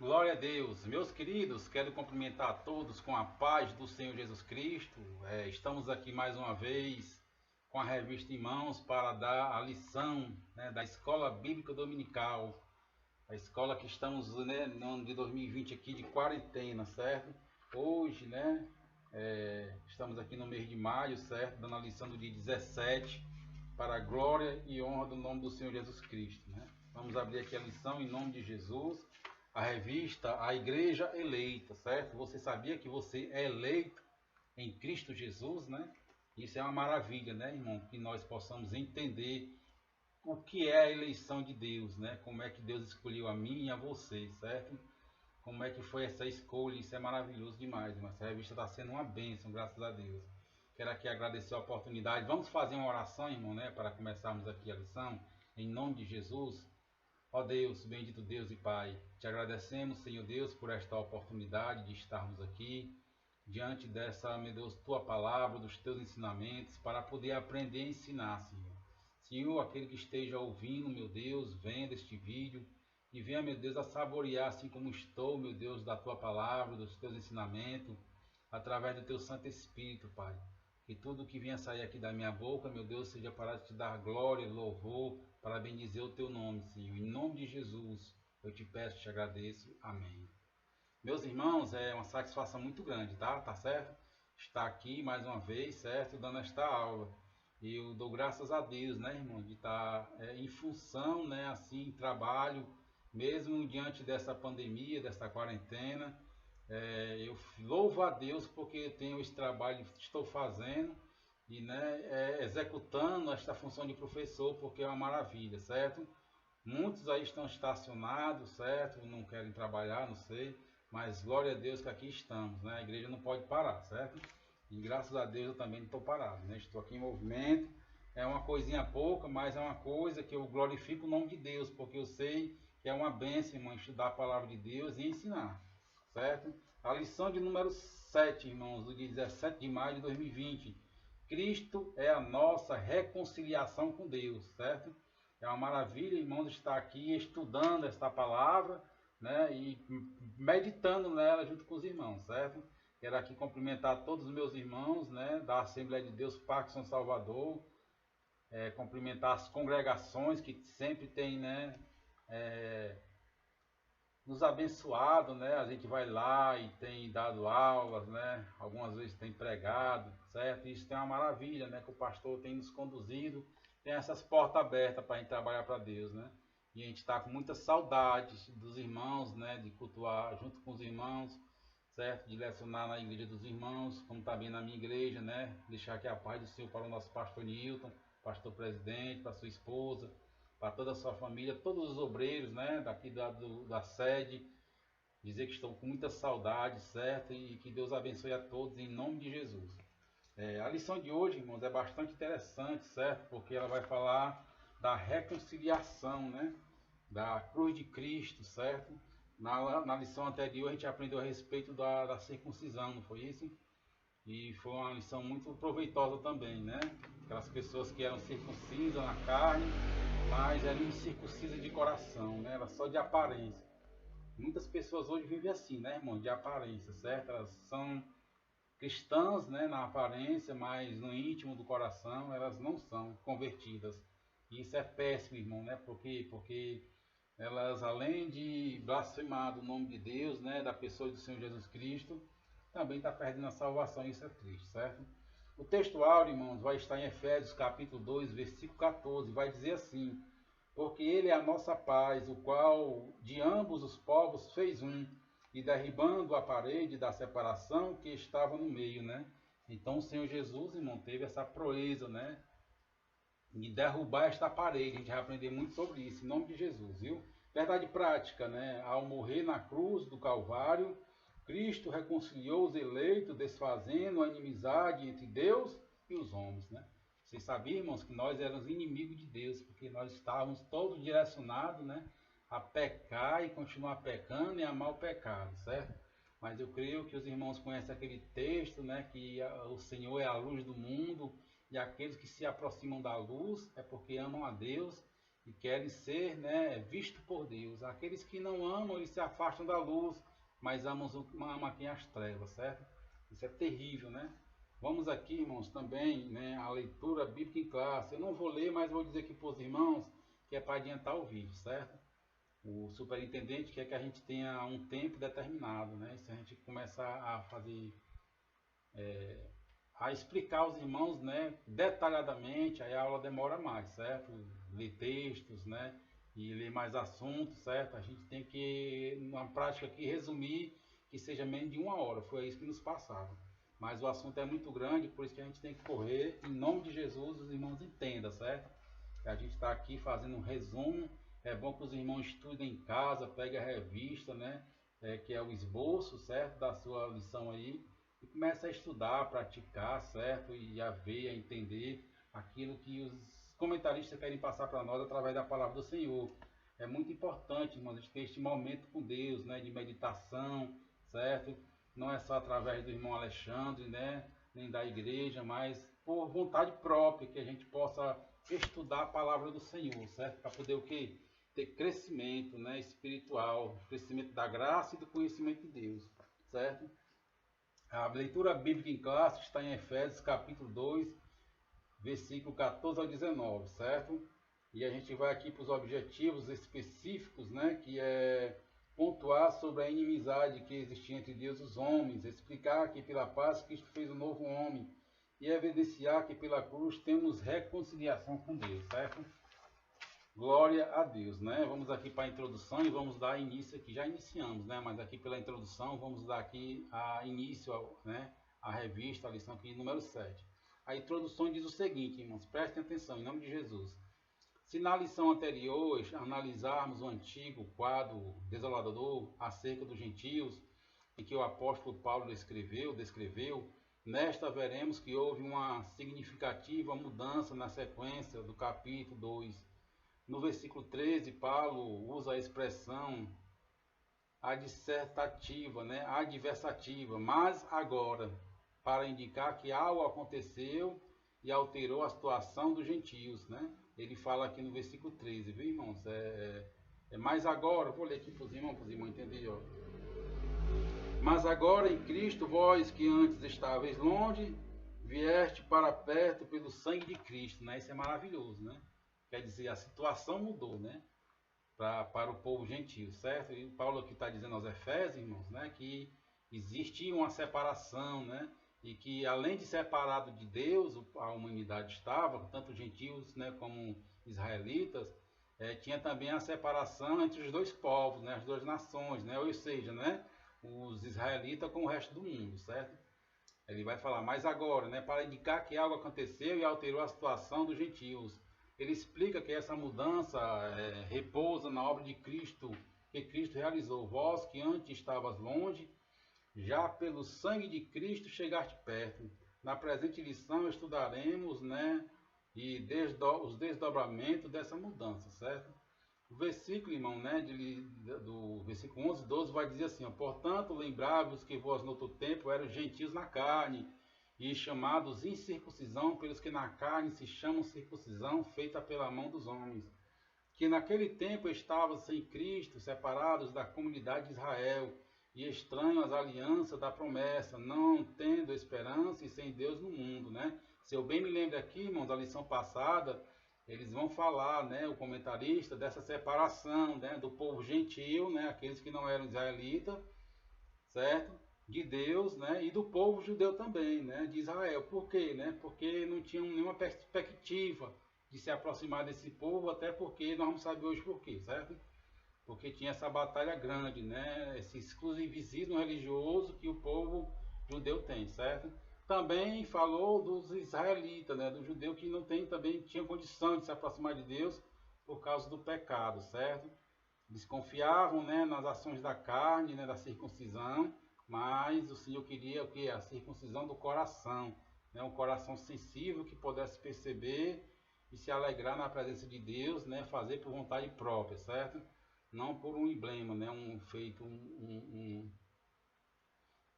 Glória a Deus, meus queridos, quero cumprimentar a todos com a paz do Senhor Jesus Cristo. Estamos aqui mais uma vez com a revista em mãos para dar a lição, né, da Escola Bíblica Dominical, a escola que estamos, né, no ano de 2020 aqui de quarentena, certo? Hoje, né, estamos aqui no mês de maio, certo? Dando a lição do dia 17 para a glória e honra do nome do Senhor Jesus Cristo, né? Vamos abrir aqui a lição em nome de Jesus. A revista A Igreja Eleita, certo? Você sabia que você é eleito em Cristo Jesus, né? Isso é uma maravilha, né, irmão? Que nós possamos entender o que é a eleição de Deus, né? Como é que Deus escolheu a mim e a você, certo? Como é que foi essa escolha? Isso é maravilhoso demais, irmão. Essa revista está sendo uma bênção, graças a Deus. Quero aqui agradecer a oportunidade. Vamos fazer uma oração, irmão, né? Para começarmos aqui a lição. Em nome de Jesus. Ó Deus, bendito Deus e Pai, te agradecemos, Senhor Deus, por esta oportunidade de estarmos aqui, diante dessa, meu Deus, tua palavra, dos teus ensinamentos, para poder aprender e ensinar, Senhor. Senhor, aquele que esteja ouvindo, meu Deus, vendo este vídeo, e venha, meu Deus, a saborear, assim como estou, meu Deus, da tua palavra, dos teus ensinamentos, através do teu Santo Espírito, Pai. Que tudo que venha sair aqui da minha boca, meu Deus, seja para te dar glória e louvor, para bendizer o teu nome, Senhor. Em nome de Jesus, eu te peço e te agradeço. Amém. Meus irmãos, é uma satisfação muito grande, tá? Tá certo? Estar aqui mais uma vez, certo? Dando esta aula. E eu dou graças a Deus, né, irmão, de estar em função, né, assim, trabalho, mesmo diante dessa pandemia, dessa quarentena. Eu louvo a Deus porque eu tenho esse trabalho que estou fazendo e, né, executando esta função de professor, porque é uma maravilha, certo? Muitos aí estão estacionados, certo? Não querem trabalhar, não sei, mas glória a Deus que aqui estamos, né? A igreja não pode parar, certo? E graças a Deus eu também não estou parado, né? Estou aqui em movimento. É uma coisinha pouca, mas é uma coisa que eu glorifico o nome de Deus, porque eu sei que é uma bênção, irmão, estudar a palavra de Deus e ensinar, certo? A lição de número 7, irmãos, do dia 17 de maio de 2020. Cristo é a nossa reconciliação com Deus, certo? É uma maravilha, irmãos, estar aqui estudando esta palavra, né, e meditando nela junto com os irmãos, certo? Quero aqui cumprimentar todos os meus irmãos, né, da Assembleia de Deus Parque São Salvador, cumprimentar as congregações que sempre tem, né, nos abençoado, né? A gente vai lá e tem dado aulas, né? Algumas vezes tem pregado, certo? Isso tem uma maravilha, né? Que o pastor tem nos conduzido, tem essas portas abertas para a gente trabalhar para Deus, né? E a gente está com muita saudade dos irmãos, né? De cultuar junto com os irmãos, certo? De lecionar na igreja dos irmãos, como também na minha igreja, né? Deixar aqui a paz do Senhor para o nosso pastor Newton, pastor presidente, para sua esposa, para toda a sua família, todos os obreiros, né, daqui da sede, dizer que estão com muita saudade, certo? E que Deus abençoe a todos em nome de Jesus. A lição de hoje, irmãos, é bastante interessante, certo? Porque ela vai falar da reconciliação, né? Da cruz de Cristo, certo? Na lição anterior a gente aprendeu a respeito da circuncisão, não foi isso? E foi uma lição muito proveitosa também, né? Aquelas pessoas que eram circuncisas na carne, mas eram incircuncisas de coração, né? Era só de aparência. Muitas pessoas hoje vivem assim, né, irmão? De aparência, certo? Elas são cristãs, né, na aparência, mas no íntimo do coração elas não são convertidas. E isso é péssimo, irmão, né? Porque elas, além de blasfemar do nome de Deus, né, da pessoa do Senhor Jesus Cristo, também está perdendo a salvação. Isso é triste, certo? O texto áureo, irmãos, vai estar em Efésios capítulo 2, versículo 14, vai dizer assim: porque ele é a nossa paz, o qual de ambos os povos fez um, e derribando a parede da separação que estava no meio, né? Então o Senhor Jesus, irmão, teve essa proeza, né, de derrubar esta parede. A gente vai aprender muito sobre isso, em nome de Jesus, viu? Verdade prática, né? Ao morrer na cruz do Calvário, Cristo reconciliou os eleitos, desfazendo a inimizade entre Deus e os homens, né? Vocês sabiam, irmãos, que nós éramos inimigos de Deus, porque nós estávamos todos direcionados, né, a pecar e continuar pecando e amar o pecado, certo? Mas eu creio que os irmãos conhecem aquele texto, né, que o Senhor é a luz do mundo, e aqueles que se aproximam da luz é porque amam a Deus e querem ser, né, vistos por Deus. Aqueles que não amam, eles se afastam da luz, mas amam aqui as trevas, certo? Isso é terrível, né? Vamos aqui, irmãos, também, né, a leitura bíblica em classe. Eu não vou ler, mas vou dizer aqui para os irmãos que é para adiantar o vídeo, certo? O superintendente quer que a gente tenha um tempo determinado, né? Se a gente começar a fazer, a explicar aos irmãos, né, detalhadamente, aí a aula demora mais, certo? Ler textos, né, e ler mais assuntos, certo? A gente tem que, na prática aqui, resumir que seja menos de 1 hora, foi isso que nos passaram. Mas o assunto é muito grande, por isso que a gente tem que correr, em nome de Jesus, os irmãos entendam, certo? A gente está aqui fazendo um resumo, é bom que os irmãos estudem em casa, peguem a revista, né, que é o esboço, certo, da sua lição aí, e comece a estudar, praticar, certo, e a ver, a entender aquilo que os comentaristas querem passar para nós através da palavra do Senhor. É muito importante, irmãos, a gente ter este momento com Deus, né, de meditação, certo? Não é só através do irmão Alexandre, né, nem da igreja, mas por vontade própria, que a gente possa estudar a palavra do Senhor, certo? Para poder o quê? Ter crescimento, né, espiritual, crescimento da graça e do conhecimento de Deus, certo? A leitura bíblica em classe está em Efésios capítulo 2, versículo 14 ao 19, certo? E a gente vai aqui para os objetivos específicos, né, que é pontuar sobre a inimizade que existia entre Deus e os homens, explicar que pela paz Cristo fez um novo homem e evidenciar que pela cruz temos reconciliação com Deus, certo? Glória a Deus, né? Vamos aqui para a introdução e vamos dar início aqui. Já iniciamos, né? Mas aqui pela introdução vamos dar aqui a início, né, a revista, a lição aqui número 7. A introdução diz o seguinte, irmãos, prestem atenção, em nome de Jesus. Se na lição anterior analisarmos o antigo quadro desolador acerca dos gentios, em que o apóstolo Paulo descreveu, nesta veremos que houve uma significativa mudança na sequência do capítulo 2. No versículo 13, Paulo usa a expressão adversativa, né? Adversativa, mas agora, para indicar que algo aconteceu e alterou a situação dos gentios, né? Ele fala aqui no versículo 13, viu, irmãos? Mas agora, vou ler aqui para os irmãos entenderem, ó. Mas agora em Cristo, vós que antes estáveis longe, vieste para perto pelo sangue de Cristo, né? Isso é maravilhoso, né? Quer dizer, a situação mudou, né? Para o povo gentil, certo? E Paulo aqui está dizendo aos Efésios, irmãos, né? Que existia uma separação, né? E que além de separado de Deus, a humanidade estava, tanto gentios, né, como israelitas, tinha também a separação entre os dois povos, né? As duas nações, né? Ou seja, né? Os israelitas com o resto do mundo, certo? Ele vai falar, mas agora, né? Para indicar que algo aconteceu e alterou a situação dos gentios. Ele explica que essa mudança repousa na obra de Cristo, que Cristo realizou. Vós que antes estavas longe, já pelo sangue de Cristo chegaste perto. Na presente lição estudaremos, né, os desdobramentos dessa mudança, certo? O versículo, irmão, né, do versículo 11 e 12 vai dizer assim, ó, portanto, lembrai-vos que vós no outro tempo eram gentios na carne, e chamados incircuncisão pelos que na carne se chamam circuncisão feita pela mão dos homens, que naquele tempo estavam sem Cristo, separados da comunidade de Israel, e estranhos às alianças da promessa, não tendo esperança e sem Deus no mundo, né? Se eu bem me lembro aqui, irmãos, da lição passada, eles vão falar, né, o comentarista, dessa separação, né, do povo gentil, né, aqueles que não eram israelitas, certo? De Deus, né, e do povo judeu também, né, de Israel. Por quê, né? Porque não tinham nenhuma perspectiva de se aproximar desse povo, até porque nós vamos saber hoje por quê, certo? Porque tinha essa batalha grande, né, esse exclusivismo religioso que o povo judeu tem, certo? Também falou dos israelitas, né, do judeu que não tem, também tinha condição de se aproximar de Deus por causa do pecado, certo? Desconfiavam, né, nas ações da carne, né, da circuncisão, mas o Senhor queria o que? A circuncisão do coração, né, um coração sensível que pudesse perceber e se alegrar na presença de Deus, né, fazer por vontade própria, certo? Não por um emblema, né,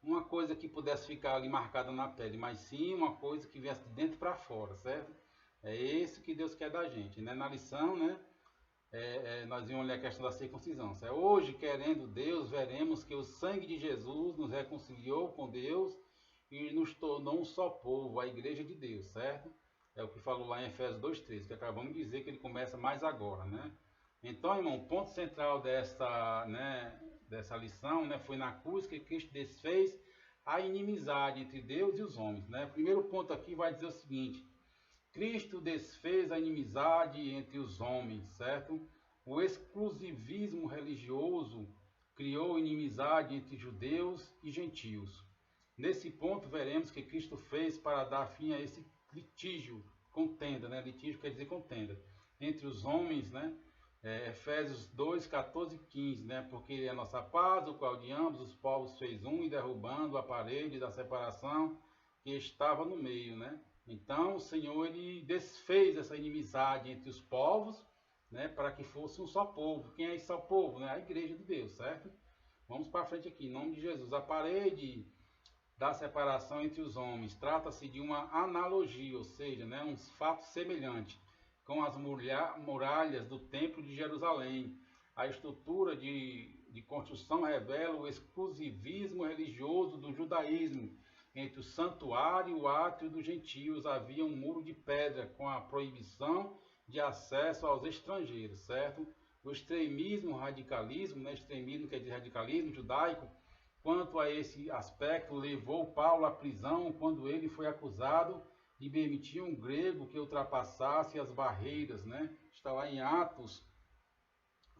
uma coisa que pudesse ficar ali marcada na pele, mas sim uma coisa que viesse de dentro para fora, certo? É isso que Deus quer da gente, né? Na lição, né? nós vimos ali a questão da circuncisão. Certo? Hoje, querendo Deus, veremos que o sangue de Jesus nos reconciliou com Deus e nos tornou um só povo, a igreja de Deus, certo? É o que falou lá em Efésios 2,13, que acabamos de dizer que ele começa mais agora, né? Então, irmão, o ponto central dessa lição, né, foi na cruz que Cristo desfez a inimizade entre Deus e os homens, né? O primeiro ponto aqui vai dizer o seguinte: Cristo desfez a inimizade entre os homens, certo? O exclusivismo religioso criou inimizade entre judeus e gentios. Nesse ponto, veremos que Cristo fez para dar fim a esse litígio, contenda, né? Litígio quer dizer contenda, entre os homens, né? Efésios 2, 14 e 15, né? Porque ele é a nossa paz, o qual de ambos os povos fez um, e derrubando a parede da separação que estava no meio, né? Então o Senhor ele desfez essa inimizade entre os povos, né? Para que fosse um só povo. Quem é esse só povo? Né? A igreja de Deus, certo? Vamos para frente aqui, em nome de Jesus. A parede da separação entre os homens trata-se de uma analogia, ou seja, né, um fato semelhante com as muralhas do Templo de Jerusalém. A estrutura de construção revela o exclusivismo religioso do judaísmo. Entre o santuário e o átrio dos gentios havia um muro de pedra com a proibição de acesso aos estrangeiros, certo? O extremismo, radicalismo, né? Extremismo quer dizer radicalismo judaico, quanto a esse aspecto, levou Paulo à prisão quando ele foi acusado de permitir um grego que ultrapassasse as barreiras, né? Está lá em Atos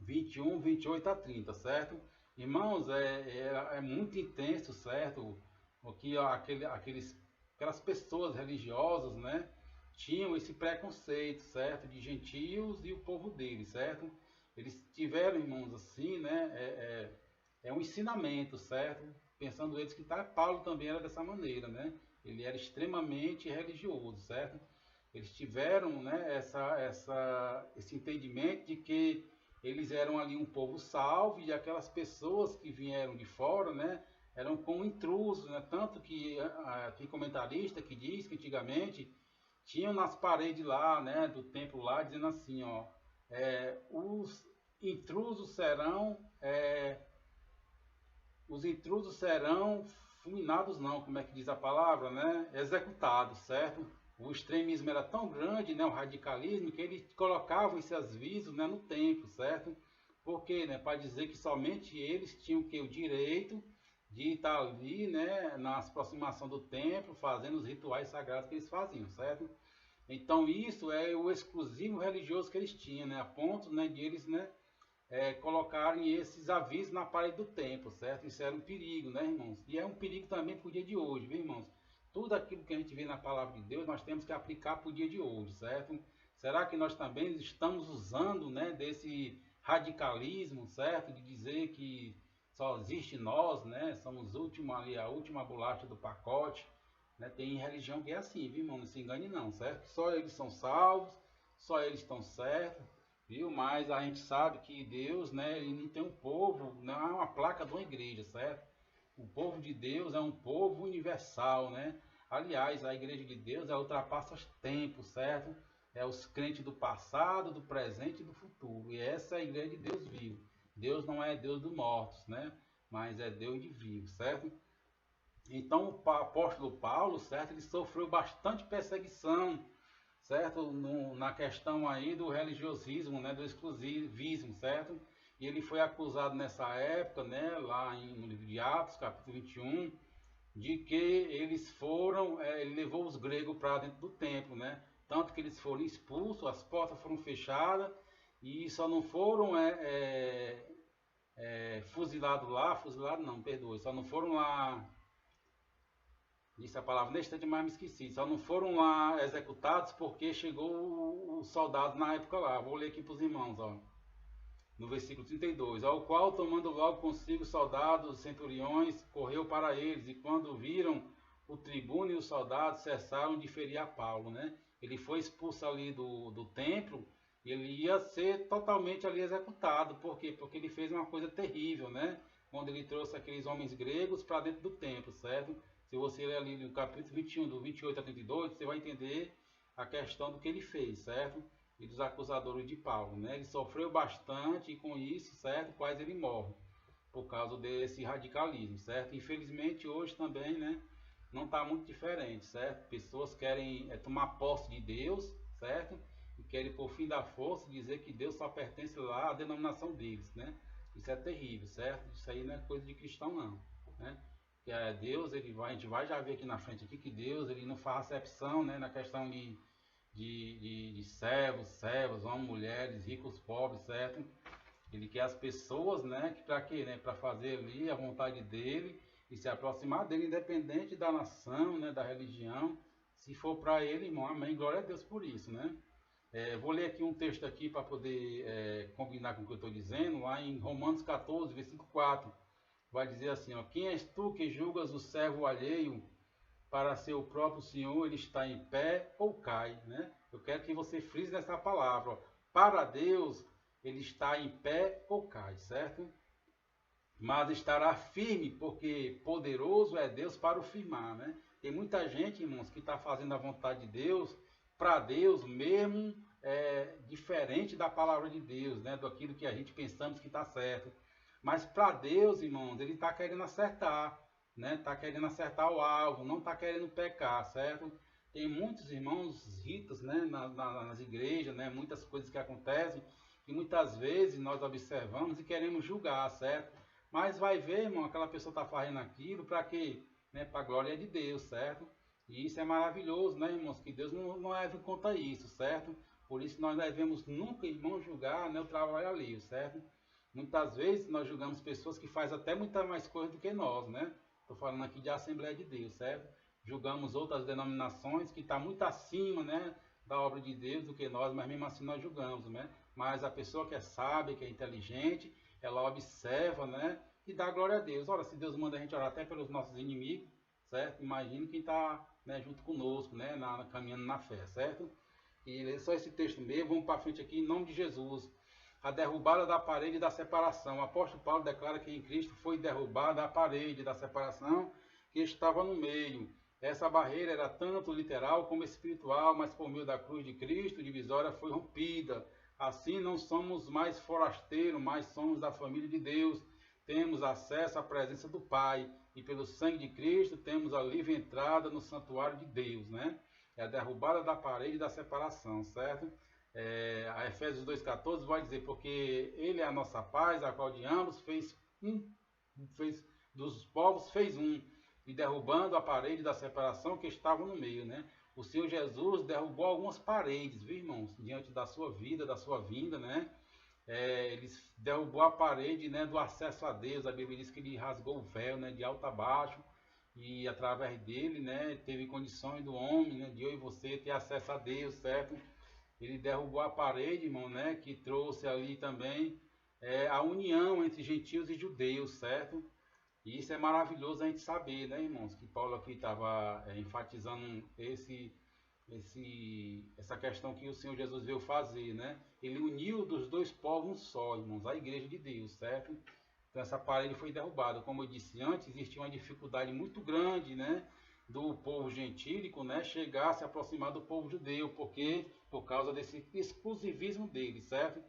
21, 28 a 30, certo? Irmãos, é muito intenso, certo? O que aquelas pessoas religiosas, né? Tinham esse preconceito, certo? De gentios e o povo deles, certo? Eles tiveram, irmãos, assim, né? Um ensinamento, certo? Pensando eles que Paulo também era dessa maneira, né? Ele era extremamente religioso, certo? Eles tiveram, né, esse entendimento de que eles eram ali um povo salvo e aquelas pessoas que vieram de fora, né, eram como intrusos, né? Tanto que tem comentarista que diz que antigamente tinham nas paredes lá, né, do templo lá, dizendo assim, ó, os intrusos serão fulminados não, como é que diz a palavra, né? Executados, certo? O extremismo era tão grande, né? O radicalismo, que eles colocavam esses avisos, né, no templo, certo? Por quê, né? Para dizer que somente eles tinham o direito de estar ali, né, na aproximação do templo, fazendo os rituais sagrados que eles faziam, certo? Então isso é o exclusivo religioso que eles tinham, né? A ponto, né, de eles, né, colocarem esses avisos na parede do templo, certo? Isso era um perigo, né, irmãos? E é um perigo também para o dia de hoje, viu, irmãos? Tudo aquilo que a gente vê na palavra de Deus, nós temos que aplicar para o dia de hoje, certo? Será que nós também estamos usando, né, desse radicalismo, certo? De dizer que só existe nós, né? Somos a última bolacha do pacote, né? Tem religião que é assim, viu, irmão? Não se engane não, certo? Só eles são salvos, só eles estão certos, viu? Mas a gente sabe que Deus, né, ele não tem um povo, não é uma placa de uma igreja, certo? O povo de Deus é um povo universal, né? Aliás, a igreja de Deus ultrapassa os tempos, certo? É os crentes do passado, do presente e do futuro. E essa é a igreja de Deus vivo. Deus não é Deus dos mortos, né? Mas é Deus de vivo, certo? Então o apóstolo Paulo, certo? Ele sofreu bastante perseguição, certo? Na questão aí do religiosismo, né? Do exclusivismo, certo? E ele foi acusado nessa época, né? Lá no livro de Atos, capítulo 21, de que eles foram, ele levou os gregos para dentro do templo, né? Tanto que eles foram expulsos, as portas foram fechadas e só não foram fuzilados lá, fuzilados não, perdoe, só não foram lá. Disse a palavra neste instante, mas me esqueci. Só não foram lá executados porque chegou o soldado na época lá. Vou ler aqui para os irmãos, ó. No versículo 32. Ao qual, tomando logo consigo soldados, centuriões, correu para eles. E quando viram o tribuno e os soldados, cessaram de ferir a Paulo, né? Ele foi expulso ali do templo. E ele ia ser totalmente ali executado. Por quê? Porque ele fez uma coisa terrível, né? Quando ele trouxe aqueles homens gregos para dentro do templo, certo? Se você ler ali no capítulo 21, do 28 a 32, você vai entender a questão do que ele fez, certo? e dos acusadores de Paulo, né? Ele sofreu bastante e com isso, certo? Quase ele morre por causa desse radicalismo, certo? Infelizmente hoje também, né? Não está muito diferente, certo? Pessoas querem tomar posse de Deus, certo? E querem por fim da força dizer que Deus só pertence lá à denominação deles, né? Isso é terrível, certo? Isso aí não é coisa de cristão não, né? Que é Deus, a gente vai já ver aqui na frente aqui que Deus, ele não faz acepção, né? Na questão de servos, homens, mulheres, ricos, pobres, certo? Ele quer as pessoas, né? Para quê? Né? Para fazer ali a vontade dele e se aproximar dele, independente da nação, né? Da religião. Se for para ele, irmão, amém. Glória a Deus por isso, né? Vou ler aqui um texto aqui para poder combinar com o que eu estou dizendo, lá em Romanos 14, versículo 4. Vai dizer assim, ó, quem és tu que julgas o servo alheio para ser o próprio Senhor, ele está em pé ou cai, né? Eu quero que você frise nessa palavra, ó. Para Deus, ele está em pé ou cai, certo? Mas estará firme, porque poderoso é Deus para o firmar, né? Tem muita gente, irmãos, que está fazendo a vontade de Deus, para Deus mesmo, diferente da palavra de Deus, né? Daquilo que a gente pensamos que está certo. Mas para Deus, irmãos, ele está querendo acertar, né? Está querendo acertar o alvo, não está querendo pecar, certo? Tem muitos irmãos ritos, né? Nas igrejas, né? Muitas coisas que acontecem que muitas vezes nós observamos e queremos julgar, certo? Mas vai ver, irmão, aquela pessoa está fazendo aquilo para quê? Né? Para a glória de Deus, certo? E isso é maravilhoso, né, irmãos? Que Deus não leva em conta isso, certo? Por isso nós devemos nunca, irmão, julgar, né, o trabalho alheio, certo? Muitas vezes nós julgamos pessoas que fazem até muita mais coisa do que nós, né? Estou falando aqui de Assembleia de Deus, certo? Julgamos outras denominações que estão muito acima, né, da obra de Deus do que nós, mas mesmo assim nós julgamos, né? Mas a pessoa que é sábia, que é inteligente, ela observa, né? E dá glória a Deus. Ora, se Deus manda a gente orar até pelos nossos inimigos, certo? Imagine quem está, né, junto conosco, né? Caminhando na fé, certo? E é só esse texto mesmo. Vamos para frente aqui, em nome de Jesus. A derrubada da parede da separação. O apóstolo Paulo declara que em Cristo foi derrubada a parede da separação que estava no meio. Essa barreira era tanto literal como espiritual, mas por meio da cruz de Cristo, a divisória foi rompida. Assim não somos mais forasteiros, mas somos da família de Deus. Temos acesso à presença do Pai e pelo sangue de Cristo temos a livre entrada no santuário de Deus, né? É a derrubada da parede da separação, certo? A Efésios 2,14 vai dizer, porque ele é a nossa paz, a qual de ambos fez dos povos fez um, e derrubando a parede da separação que estava no meio, né? O Senhor Jesus derrubou algumas paredes, viu, irmãos? Diante da sua vida, da sua vinda, né? Ele derrubou a parede, né, do acesso a Deus. A Bíblia diz que ele rasgou o véu, né, de alto a baixo, e através dele, né, teve condições do homem, né, de eu e você ter acesso a Deus, certo? Ele derrubou a parede, irmão, né, que trouxe ali também a união entre gentios e judeus, certo? E isso é maravilhoso a gente saber, né, irmãos, que Paulo aqui estava enfatizando essa questão que o Senhor Jesus veio fazer, né? Ele uniu dos dois povos um só, irmãos, a igreja de Deus, certo? Então essa parede foi derrubada. Como eu disse antes, existia uma dificuldade muito grande, né, do povo gentílico, né, chegar a se aproximar do povo judeu, porque por causa desse exclusivismo dele, certo?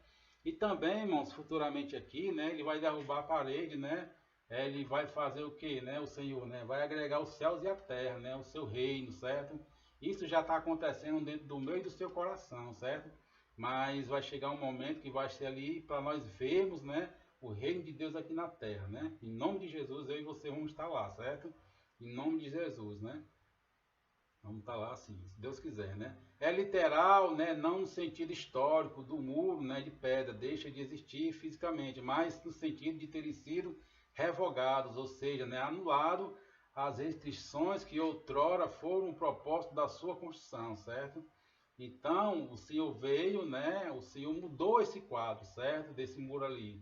E também, irmãos, futuramente aqui, né, ele vai derrubar a parede, né? Ele vai fazer o que, né? O Senhor, né? Vai agregar os céus e a terra, né? O seu reino, certo? Isso já está acontecendo dentro do meio do seu coração, certo? Mas vai chegar um momento que vai ser ali para nós vermos, né, o reino de Deus aqui na terra, né? Em nome de Jesus, eu e você vamos estar lá, certo? Em nome de Jesus, né? Vamos estar lá assim, se Deus quiser, né? É literal, né? Não no sentido histórico do muro, né, de pedra, deixa de existir fisicamente, mas no sentido de terem sido revogados, ou seja, né, anulado as restrições que outrora foram o propósito da sua construção, certo? Então, o Senhor veio, né? O Senhor mudou esse quadro, certo? Desse muro ali.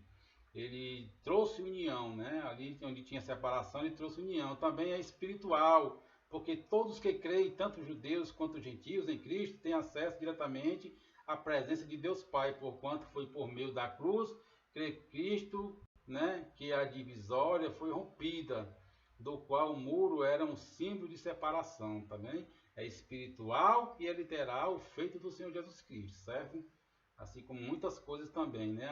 Ele trouxe união, né? Ali onde tinha separação, ele trouxe união. Também é espiritual, porque todos que creem, tanto judeus quanto gentios em Cristo, têm acesso diretamente à presença de Deus Pai, porquanto foi por meio da cruz que Cristo, né, que a divisória foi rompida, do qual o muro era um símbolo de separação, tá bem? é espiritual e é literal, feito do Senhor Jesus Cristo, certo? Assim como muitas coisas também, né?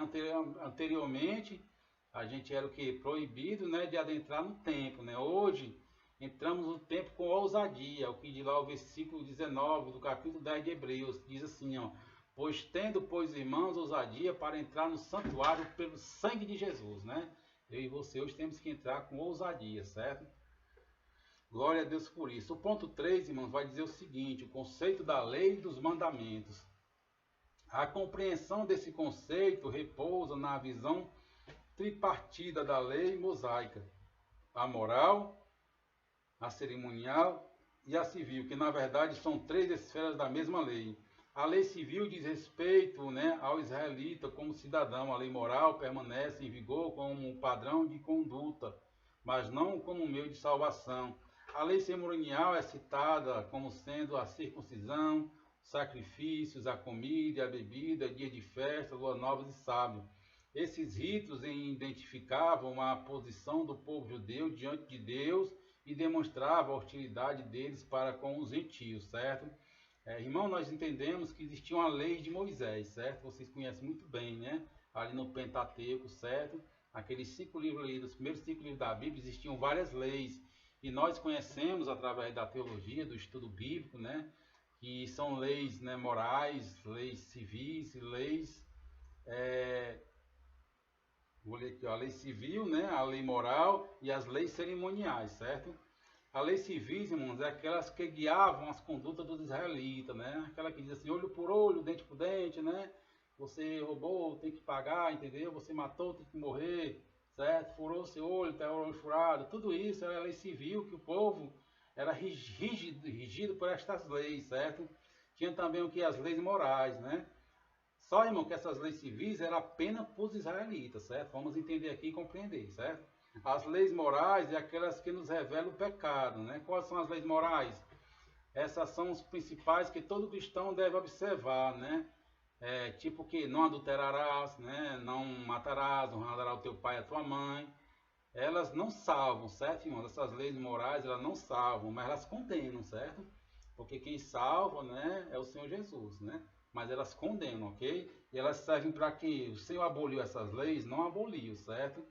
Anteriormente, a gente era o que? Proibido, né, de adentrar no templo, né? Hoje, entramos no templo com ousadia, o que diz lá o versículo 19 do capítulo 10 de Hebreus, diz assim, ó: pois tendo, pois, irmãos, ousadia para entrar no santuário pelo sangue de Jesus, né? Eu e você hoje temos que entrar com ousadia, certo? Glória a Deus por isso. O ponto 3, irmãos, vai dizer o seguinte: o conceito da lei e dos mandamentos. A compreensão desse conceito repousa na visão tripartida da lei mosaica: a moral, a cerimonial e a civil, que na verdade são três esferas da mesma lei. A lei civil diz respeito, né, ao israelita como cidadão. A lei moral permanece em vigor como um padrão de conduta, mas não como meio de salvação. A lei cerimonial é citada como sendo a circuncisão, sacrifícios, a comida, a bebida, dia de festa, lua nova e sábado. Esses ritos identificavam a posição do povo judeu diante de Deus e demonstravam a hostilidade deles para com os gentios, certo? Irmão, nós entendemos que existia uma lei de Moisés, certo? Vocês conhecem muito bem, né? Ali no Pentateuco, certo? Aqueles 5 livros ali, dos primeiros 5 livros da Bíblia, existiam várias leis. E nós conhecemos, através da teologia, do estudo bíblico, né? Que são leis, né, morais, leis civis e leis... Vou ler aqui, ó, a lei civil, né? A lei moral e as leis cerimoniais, certo? A lei civil, irmãos, é aquelas que guiavam as condutas dos israelitas, né? Aquela que diz assim, olho por olho, dente por dente, né? Você roubou, tem que pagar, entendeu? Você matou, tem que morrer, certo? Furou seu olho, tem o olho furado. Tudo isso era a lei civil, que o povo era rigido por estas leis, certo? Tinha também o que? As leis morais, né? Só, irmão, que essas leis civis eram apenas para os israelitas, certo? Vamos entender aqui e compreender, certo? As leis morais é aquelas que nos revelam o pecado, né? Quais são as leis morais? Essas são os principais que todo cristão deve observar, né? Tipo que não adulterarás, né? Não matarás, honrarás o teu pai e a tua mãe. Elas não salvam, certo, irmãos? Essas leis morais, elas não salvam, mas elas condenam, certo? Porque quem salva, né, é o Senhor Jesus, né? Mas elas condenam, ok? E elas servem para que o Senhor aboliu essas leis? Não aboliu, certo?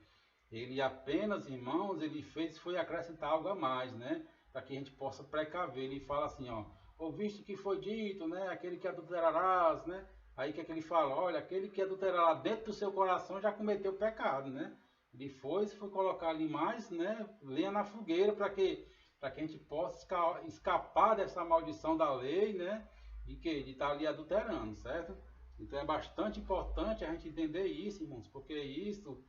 Ele apenas, irmãos, ele fez, foi acrescentar algo a mais, né? Para que a gente possa precaver. Ele fala assim, ó, ouviste o que foi dito, né? Aquele que adulterarás, né? Aí que é que ele fala? Olha, aquele que adulterará dentro do seu coração já cometeu pecado, né? Ele foi colocar ali mais, né? Lenha na fogueira para que a gente possa escapar dessa maldição da lei, né? De estar ali adulterando, certo? Então é bastante importante a gente entender isso, irmãos, porque isso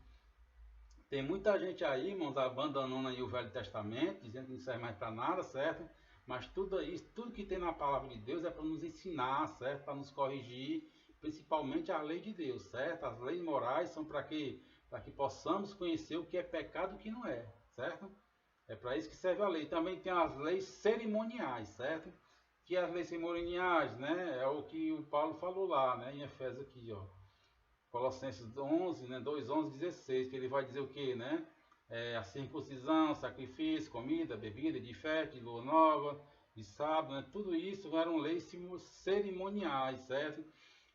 tem muita gente aí, irmãos, abandonando aí o Velho Testamento, dizendo que não serve mais para nada, certo? Mas tudo isso, tudo que tem na palavra de Deus é para nos ensinar, certo? Para nos corrigir, principalmente a lei de Deus, certo? As leis morais são para que possamos conhecer o que é pecado e o que não é, certo? É para isso que serve a lei. Também tem as leis cerimoniais, certo? Que as leis cerimoniais, né? É o que o Paulo falou lá, né? Em Efésios aqui, ó. Colossenses 11, né, 2, 11, 16, que ele vai dizer o que, né? A circuncisão, sacrifício, comida, bebida, de festa, de lua nova, de sábado, né? Tudo isso eram leis cerimoniais, certo?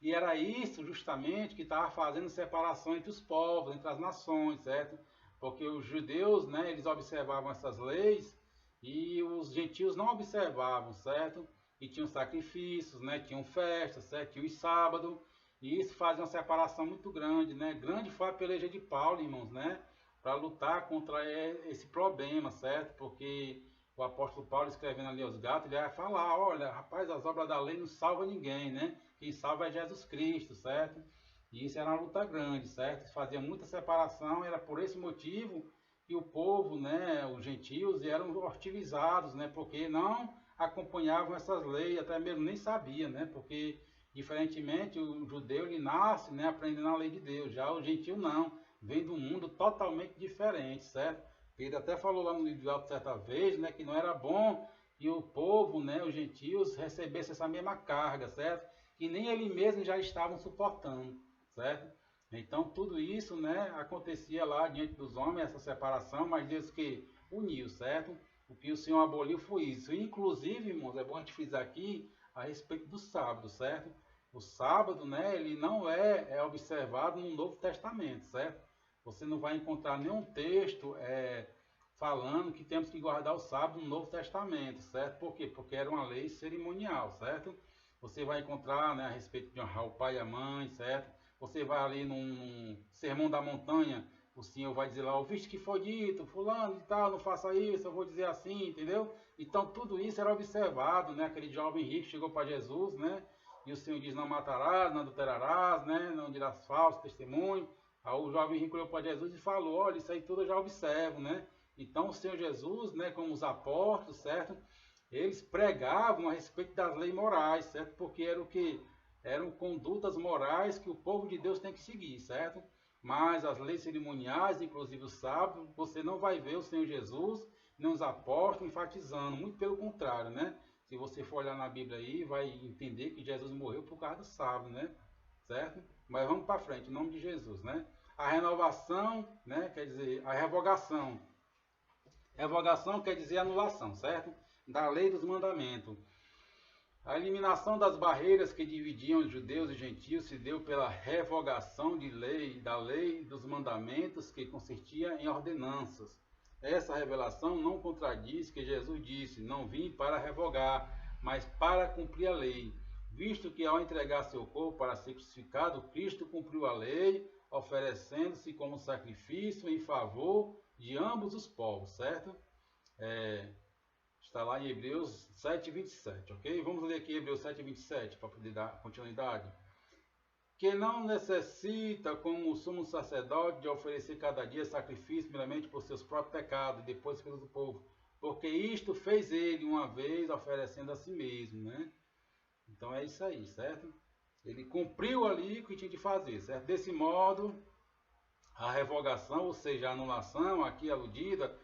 E era isso justamente que estava fazendo separação entre os povos, entre as nações, certo? Porque os judeus, né, eles observavam essas leis e os gentios não observavam, certo? E tinham sacrifícios, né? Tinham festas, certo? Tinham sábado. E isso faz uma separação muito grande, né? Grande foi a peleja de Paulo, irmãos, né? Para lutar contra esse problema, certo? Porque o apóstolo Paulo, escrevendo ali aos Gálatas, ele vai falar, olha, rapaz, as obras da lei não salvam ninguém, né? Quem salva é Jesus Cristo, certo? E isso era uma luta grande, certo? Fazia muita separação, era por esse motivo que o povo, né, os gentios, eram hostilizados, né? Porque não acompanhavam essas leis, até mesmo nem sabia, né? Porque diferentemente, o judeu ele nasce, né, aprendendo a lei de Deus, já o gentio não, vem de um mundo totalmente diferente, certo? Pedro até falou lá no livro de Atos certa vez, né, que não era bom que o povo, né, os gentios, recebessem essa mesma carga, certo? Que nem ele mesmo já estavam suportando, certo? Então tudo isso, né, acontecia lá diante dos homens, essa separação, mas Deus que uniu, certo? O que o Senhor aboliu foi isso. Inclusive, irmãos, é bom a gente frisar aqui a respeito do sábado, certo? O sábado, né, ele não é observado no Novo Testamento, certo? Você não vai encontrar nenhum texto falando que temos que guardar o sábado no Novo Testamento, certo? Por quê? Porque era uma lei cerimonial, certo? Você vai encontrar, né, a respeito de honrar o pai e a mãe, certo? Você vai ali num Sermão da Montanha, o Senhor vai dizer lá, ouviste que foi dito, fulano e tal, não faça isso, eu vou dizer assim, entendeu? Então tudo isso era observado, né? Aquele jovem rico chegou para Jesus, né? E o Senhor diz, não matarás, não adulterarás, né? Não dirás falso testemunho. Aí o jovem rico olhou para Jesus e falou, olha, isso aí tudo eu já observo, né? Então o Senhor Jesus, né, como os apóstolos, certo? Eles pregavam a respeito das leis morais, certo? Porque era o que? Eram condutas morais que o povo de Deus tem que seguir, certo? Mas as leis cerimoniais, inclusive o sábado, você não vai ver o Senhor Jesus, nem os apóstolos enfatizando, muito pelo contrário, né? Se você for olhar na Bíblia aí, vai entender que Jesus morreu por causa do sábado, né? Certo? Mas vamos para frente, em nome de Jesus, né? A renovação, né? Quer dizer, a revogação. Revogação quer dizer anulação, certo? Da lei dos mandamentos. A eliminação das barreiras que dividiam os judeus e gentios se deu pela revogação de lei, da lei dos mandamentos que consistia em ordenanças. Essa revelação não contradiz que Jesus disse, não vim para revogar, mas para cumprir a lei, visto que ao entregar seu corpo para ser crucificado, Cristo cumpriu a lei, oferecendo-se como sacrifício em favor de ambos os povos, certo? Está lá em Hebreus 7:27, ok? Vamos ler aqui Hebreus 7:27 para poder dar continuidade. Que não necessita, como o sumo sacerdote, de oferecer cada dia sacrifício meramente por seus próprios pecados e depois pelos do povo, porque isto fez ele uma vez oferecendo a si mesmo, né? Então é isso aí, certo? Ele cumpriu ali o que tinha de fazer, certo? Desse modo, a revogação, ou seja, a anulação aqui aludida,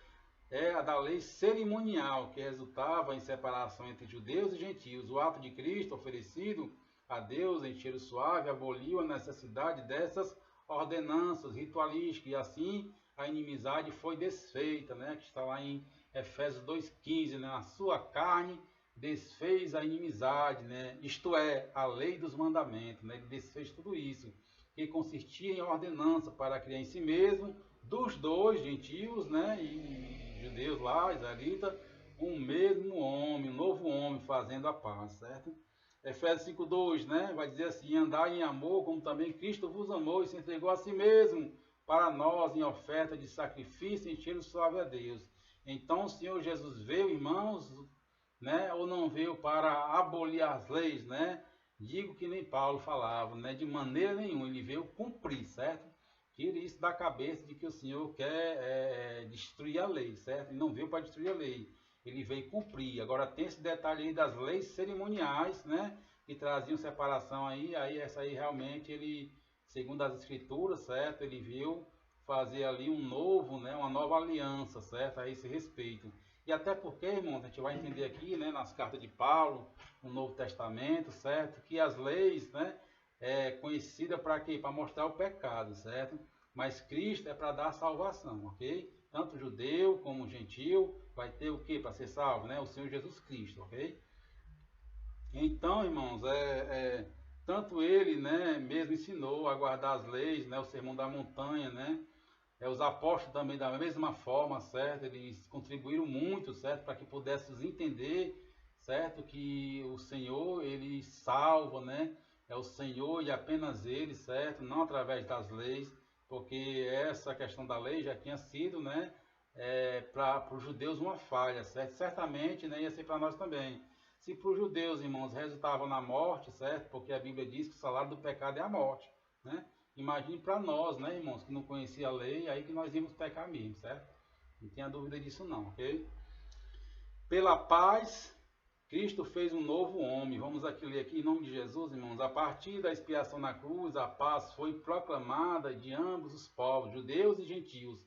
é a da lei cerimonial, que resultava em separação entre judeus e gentios. O ato de Cristo oferecido a Deus em cheiro suave aboliu a necessidade dessas ordenanças ritualísticas, e assim a inimizade foi desfeita, né? Que está lá em Efésios 2:15, né? A sua carne desfez a inimizade, né? Isto é, a lei dos mandamentos, né? Ele desfez tudo isso, que consistia em ordenança para criar em si mesmo, dos dois gentios, né? E judeus lá, israelitas, um mesmo homem, um novo homem, fazendo a paz, certo? Efésios 5:2, né? Vai dizer assim, andai em amor, como também Cristo vos amou e se entregou a si mesmo para nós em oferta de sacrifício em cheiro suave a Deus. Então o Senhor Jesus veio, irmãos, né? Ou não veio para abolir as leis, né? Digo que nem Paulo falava, né? De maneira nenhuma, ele veio cumprir, certo? Tire isso da cabeça de que o Senhor quer destruir a lei, certo? Ele não veio para destruir a lei, ele veio cumprir. Agora tem esse detalhe aí das leis cerimoniais, né? Que traziam separação aí essa aí realmente ele, segundo as escrituras, certo? Ele veio fazer ali um novo, né? Uma nova aliança, certo? A esse respeito. E até porque, irmãos, a gente vai entender aqui, né? Nas cartas de Paulo, no Novo Testamento, certo? Que as leis, né? É conhecida para quê? Para mostrar o pecado, certo? Mas Cristo é para dar salvação, ok? Tanto judeu como gentil vai ter o que para ser salvo, né? O Senhor Jesus Cristo, ok? Então, irmãos, tanto ele, né, mesmo ensinou a guardar as leis, né? O Sermão da Montanha, né? Os apóstolos também da mesma forma, certo? Eles contribuíram muito, certo? Para que pudéssemos entender, certo? Que o Senhor, ele salva, né? É o Senhor e apenas ele, certo? Não através das leis, porque essa questão da lei já tinha sido, né? Para os judeus uma falha, certo? Certamente, né? Ia ser para nós também. Se para os judeus, irmãos, resultava na morte, certo? Porque a Bíblia diz que o salário do pecado é a morte, né? Imagine para nós, né, irmãos, que não conhecia a lei, aí que nós íamos pecar mesmo, certo? Não tenha dúvida disso não, ok? Pela paz, Cristo fez um novo homem. Vamos aqui ler aqui em nome de Jesus, irmãos. A partir da expiação na cruz, a paz foi proclamada de ambos os povos, judeus e gentios.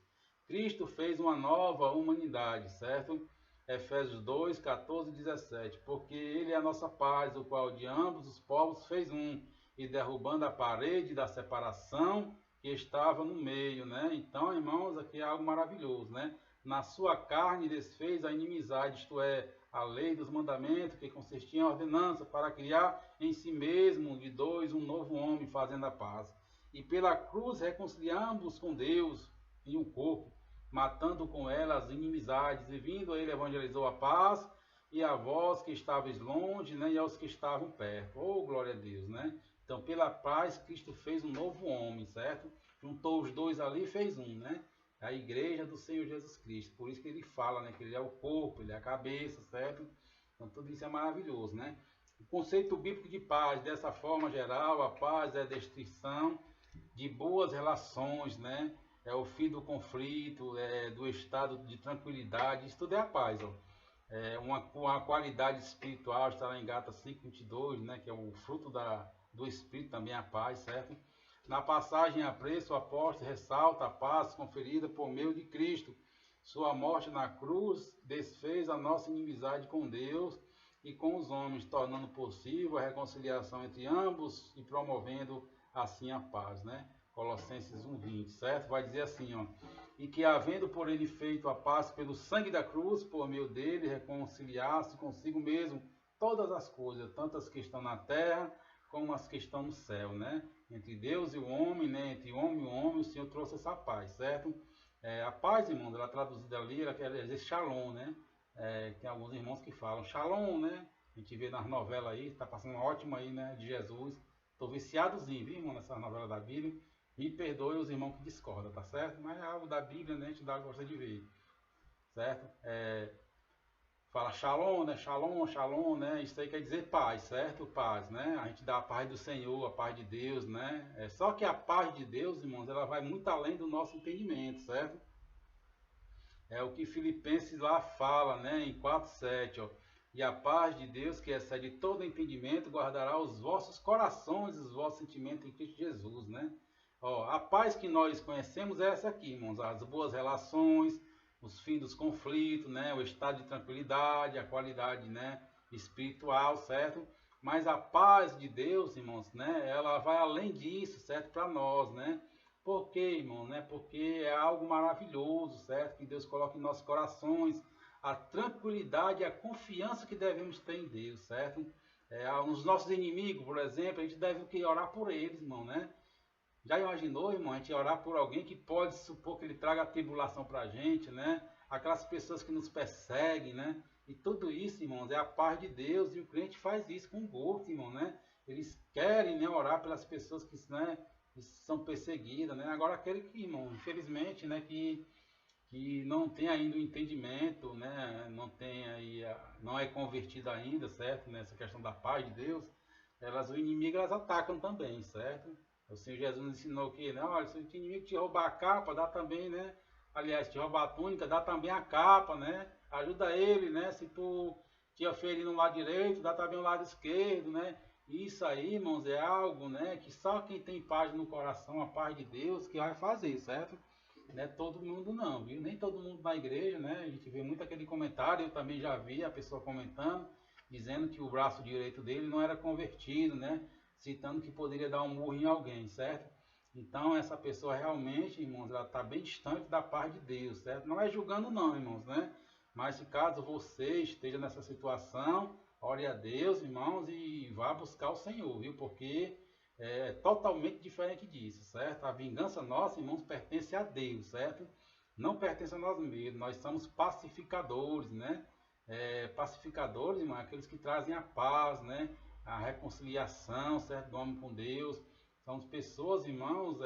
Cristo fez uma nova humanidade, certo? Efésios 2, 14 e 17. Porque ele é a nossa paz, o qual de ambos os povos fez um, e derrubando a parede da separação que estava no meio, né? Então, irmãos, aqui é algo maravilhoso, né? na sua carne desfez a inimizade, isto é, a lei dos mandamentos, que consistia em ordenança, para criar em si mesmo de dois um novo homem, fazendo a paz. E pela cruz reconciliamos com Deus em um corpo, matando com ela as inimizades, e vindo ele evangelizou a paz, e a vós que estáveis longe, né, e aos que estavam perto. Oh, glória a Deus, né? Então, pela paz, Cristo fez um novo homem, certo? Juntou os dois ali e fez um, né? A igreja do Senhor Jesus Cristo. Por isso que ele fala, né? Que ele é o corpo, ele é a cabeça, certo? Então, tudo isso é maravilhoso, né? O conceito bíblico de paz, dessa forma geral, a paz é a descrição de boas relações, né? É o fim do conflito, é do estado de tranquilidade, isso tudo é a paz, ó. É uma qualidade espiritual, está lá em Gálatas 5:22, né? Que é o fruto do Espírito, também a paz, certo? Na passagem a preço, o apóstolo ressalta a paz conferida por meio de Cristo. Sua morte na cruz desfez a nossa inimizade com Deus e com os homens, tornando possível a reconciliação entre ambos e promovendo assim a paz, né? Colossenses 1:20, certo? Vai dizer assim, ó: e que havendo por ele feito a paz pelo sangue da cruz, por meio dele reconciliasse consigo mesmo todas as coisas, tanto as que estão na terra como as que estão no céu, né? Entre Deus e o homem, né? Entre homem e o homem, o Senhor trouxe essa paz, certo? A paz, irmãos, ela traduzida ali, ela quer dizer shalom, né? Tem alguns irmãos que falam shalom, né? A gente vê nas novelas aí, tá passando uma ótima aí, né? De Jesus. Tô viciadozinho, viu, irmão, nessa novela da Bíblia. Me perdoe os irmãos que discordam, tá certo? Mas é algo da Bíblia, né? A gente gosta de ver, certo? Fala shalom, né? Shalom, shalom, né? Isso aí quer dizer paz, certo? Paz, né? A gente dá a paz do Senhor, a paz de Deus, né? Só que a paz de Deus, irmãos, ela vai muito além do nosso entendimento, certo? É o que Filipenses lá fala, né? Em 4:7, ó. E a paz de Deus, que excede todo entendimento, guardará os vossos corações e os vossos sentimentos em Cristo Jesus, né? Ó, a paz que nós conhecemos é essa aqui, irmãos, as boas relações, os fins dos conflitos, né, o estado de tranquilidade, a qualidade, né, espiritual, certo? Mas a paz de Deus, irmãos, né, ela vai além disso, certo? Para nós, né? Por quê, irmão? Né? Porque é algo maravilhoso, certo? Que Deus coloca em nossos corações a tranquilidade e a confiança que devemos ter em Deus, certo? Os nossos inimigos, por exemplo, a gente deve orar por eles, irmão, né? Já imaginou, irmão, a gente orar por alguém que pode supor que ele traga a tribulação para a gente, né? Aquelas pessoas que nos perseguem, né? E tudo isso, irmãos, é a paz de Deus, e o crente faz isso com gosto, irmão, né? Eles querem, né, orar pelas pessoas né, que são perseguidas, né? Agora aquele que, irmão, infelizmente, né, que não tem ainda o entendimento, né? Não tem aí, não é convertido ainda, certo? Nessa questão da paz de Deus, o inimigo elas atacam também, certo? O Senhor Jesus ensinou que, né? Olha, se o inimigo te roubar a capa, dá também, né? Aliás, te roubar a túnica, dá também a capa, né? Ajuda ele, né? Se tu te ferir no lado direito, dá também o lado esquerdo, né? Isso aí, irmãos, é algo, né? Que só quem tem paz no coração, a paz de Deus, que vai fazer, certo? Não é todo mundo não, viu? Nem todo mundo na igreja, né? A gente vê muito aquele comentário, eu também já vi a pessoa comentando, dizendo que o braço direito dele não era convertido, né? Citando que poderia dar um murro em alguém, certo? Então essa pessoa realmente, irmãos, ela está bem distante da paz de Deus, certo? Não é julgando não, irmãos, né? Mas se caso você esteja nessa situação, ore a Deus, irmãos, e vá buscar o Senhor, viu? Porque é totalmente diferente disso, certo? A vingança nossa, irmãos, pertence a Deus, certo? Não pertence a nós mesmos, nós somos pacificadores, né? Pacificadores, irmãos, aqueles que trazem a paz, né? A reconciliação, certo? Do homem com Deus. Somos pessoas, irmãos,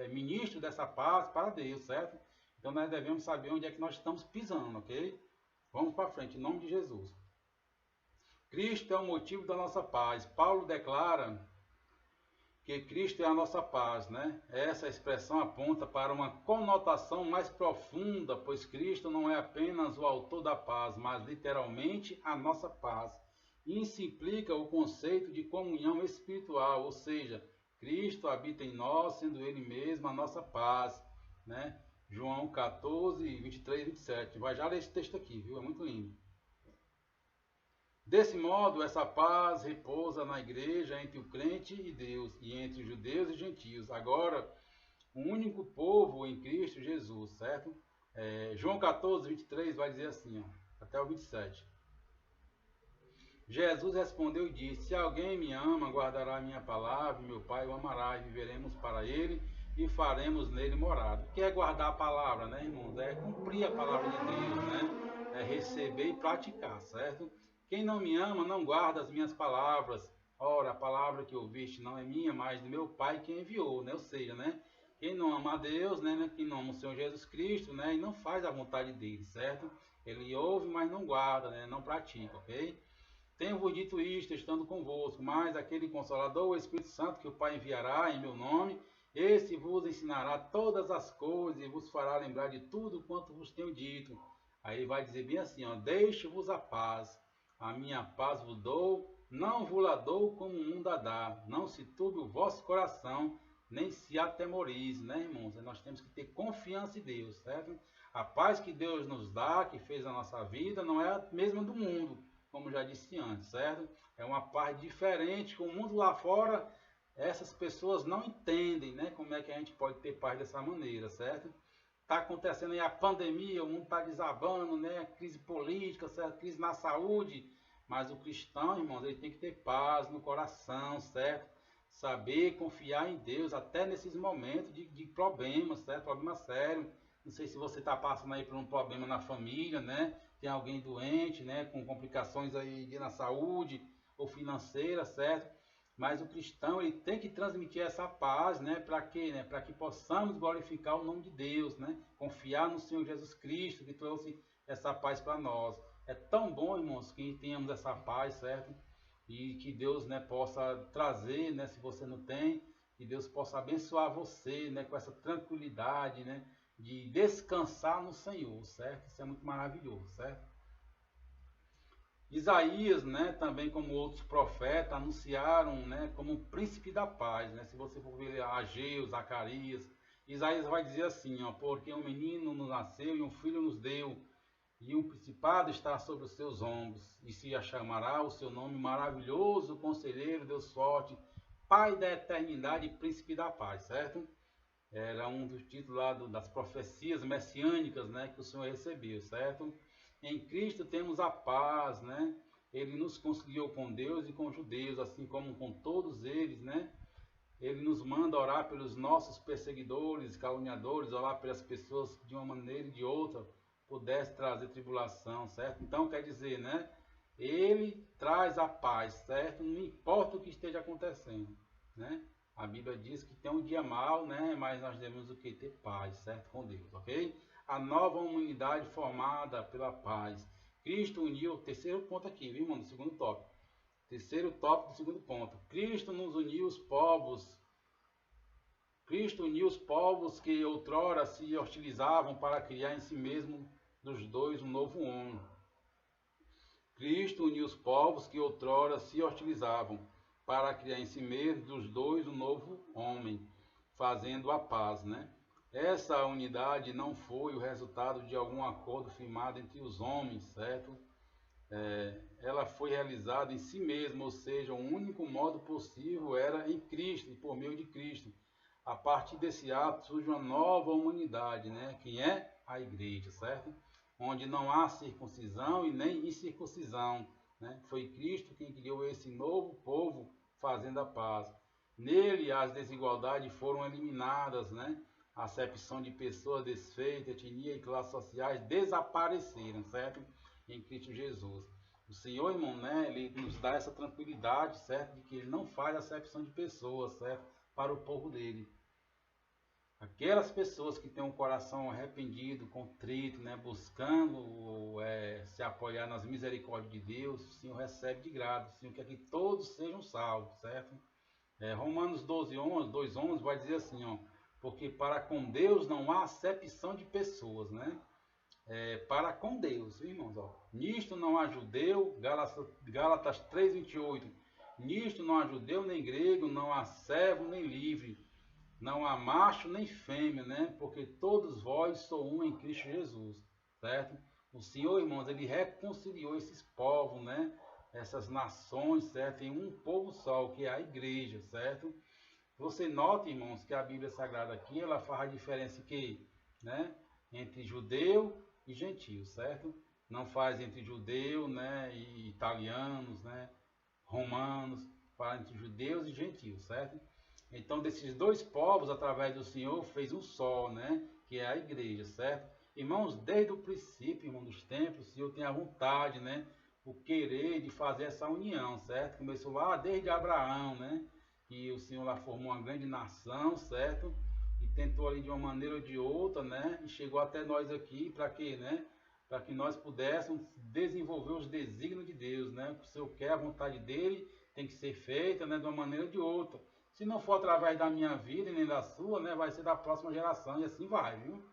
ministros dessa paz para Deus, certo? Então nós devemos saber onde é que nós estamos pisando, ok? Vamos para frente, em nome de Jesus. Cristo é o motivo da nossa paz. Paulo declara que Cristo é a nossa paz, né? Essa expressão aponta para uma conotação mais profunda, pois Cristo não é apenas o autor da paz, mas literalmente a nossa paz. Isso implica o conceito de comunhão espiritual, ou seja, Cristo habita em nós, sendo Ele mesmo a nossa paz, né? João 14, 23 e 27. Vai já ler esse texto aqui, viu? É muito lindo. Desse modo, essa paz repousa na igreja entre o crente e Deus, e entre judeus e gentios. Agora, um único povo em Cristo Jesus, certo? João 14, 23 vai dizer assim, ó, até o 27. Jesus respondeu e disse: se alguém me ama, guardará a minha palavra, meu Pai o amará, e viveremos para ele e faremos nele morada. O que é guardar a palavra, né, irmãos? É cumprir a palavra de Deus, né? É receber e praticar, certo? Quem não me ama não guarda as minhas palavras. Ora, a palavra que ouviste não é minha, mas do meu Pai que enviou, né? Ou seja, né? Quem não ama a Deus, né? Quem não ama o Senhor Jesus Cristo, né? E não faz a vontade dele, certo? Ele ouve, mas não guarda, né? Não pratica, ok? Tenho-vos dito isto, estando convosco, mas aquele Consolador, o Espírito Santo, que o Pai enviará em meu nome, esse vos ensinará todas as coisas e vos fará lembrar de tudo quanto vos tenho dito. Aí vai dizer bem assim, ó, deixo-vos a minha paz vos dou, não vos la dou como o mundo a dá. Não se turbe o vosso coração, nem se atemorize, né, irmãos? Nós temos que ter confiança em Deus, certo? A paz que Deus nos dá, que fez a nossa vida, não é a mesma do mundo, como já disse antes, certo? É uma paz diferente, com o mundo lá fora, essas pessoas não entendem, né, como é que a gente pode ter paz dessa maneira, certo? Está acontecendo aí a pandemia, o mundo está desabando, né, crise política, certo? Crise na saúde, mas o cristão, irmãos, ele tem que ter paz no coração, certo? Saber confiar em Deus, até nesses momentos de problemas, certo? Problema sério. Não sei se você está passando aí por um problema na família, né? Tem alguém doente, né? Com complicações aí na saúde ou financeira, certo? Mas o cristão ele tem que transmitir essa paz, né? Para quê? Né? Para que possamos glorificar o nome de Deus, né? Confiar no Senhor Jesus Cristo que trouxe essa paz para nós. É tão bom, irmãos, que tenhamos essa paz, certo? E que Deus, né, possa trazer, né? Se você não tem, que Deus possa abençoar você, né? Com essa tranquilidade, né? De descansar no Senhor, certo? Isso é muito maravilhoso, certo? Isaías, né, também como outros profetas, anunciaram, né, como um príncipe da paz, né? Se você for ver Ageu, Zacarias, Isaías vai dizer assim, ó, porque um menino nos nasceu e um filho nos deu, e um principado está sobre os seus ombros, e se chamará o seu nome maravilhoso, conselheiro, Deus forte, Pai da eternidade e príncipe da paz, certo? Era um dos títulos lá das profecias messiânicas, né, que o Senhor recebeu, certo? Em Cristo temos a paz, né? Ele nos conciliou com Deus e com os judeus, assim como com todos eles, né? Ele nos manda orar pelos nossos perseguidores, caluniadores, orar pelas pessoas que de uma maneira e de outra pudesse trazer tribulação, certo? Então quer dizer, né? Ele traz a paz, certo? Não importa o que esteja acontecendo, né? A Bíblia diz que tem um dia mau, né? Mas nós devemos o que? Ter paz, certo? Com Deus, ok? A nova humanidade formada pela paz. Cristo uniu, terceiro ponto aqui, viu, mano? Segundo tópico. Terceiro tópico do segundo ponto. Cristo nos uniu os povos. Cristo uniu os povos que outrora se hostilizavam para criar em si mesmo dos dois um novo homem. Cristo uniu os povos que outrora se hostilizavam para criar em si mesmo dos dois um novo homem, fazendo a paz, né? Essa unidade não foi o resultado de algum acordo firmado entre os homens, certo? Ela foi realizada em si mesma, ou seja, o único modo possível era em Cristo e por meio de Cristo. A partir desse ato surge uma nova humanidade, né? Que é a igreja, certo? Onde não há circuncisão e nem incircuncisão, né? Foi Cristo quem criou esse novo povo fazendo a paz. Nele as desigualdades foram eliminadas, né? A acepção de pessoas desfeitas, etnia e classes sociais desapareceram, certo? Em Cristo Jesus. O Senhor, irmão, né, ele nos dá essa tranquilidade, certo? De que ele não faz acepção de pessoas, certo? Para o povo dele. Aquelas pessoas que têm um coração arrependido, contrito, né, buscando se apoiar nas misericórdias de Deus, o Senhor recebe de graça. O Senhor quer que todos sejam salvos, certo? Romanos 12:11, 2:11 vai dizer assim, ó, porque para com Deus não há acepção de pessoas, né? Para com Deus, irmãos, ó. Nisto não há judeu, Gálatas 3:28. Nisto não há judeu nem grego, não há servo nem livre, não há macho nem fêmea, né? Porque todos vós sou um em Cristo Jesus, certo? O Senhor, irmãos, ele reconciliou esses povos, né? Essas nações, certo? Em um povo só, que é a igreja, certo? Você nota, irmãos, que a Bíblia Sagrada aqui, ela faz a diferença que, né? entre judeu e gentio, certo? Não faz entre judeu, né, e italianos, né, romanos, fala entre judeus e gentios, certo? Então, desses dois povos, através do Senhor, fez um só, né, que é a igreja, certo? Irmãos, desde o princípio, irmão, dos tempos, o Senhor tem a vontade, né, o querer de fazer essa união, certo? Começou lá desde Abraão, né, que o Senhor lá formou uma grande nação, certo? E tentou ali de uma maneira ou de outra, né, e chegou até nós aqui para quê, né? Para que nós pudéssemos desenvolver os desígnios de Deus, né? O Senhor quer a vontade dele, tem que ser feita, né, de uma maneira ou de outra. Se não for através da minha vida e nem da sua, né, vai ser da próxima geração e assim vai, viu?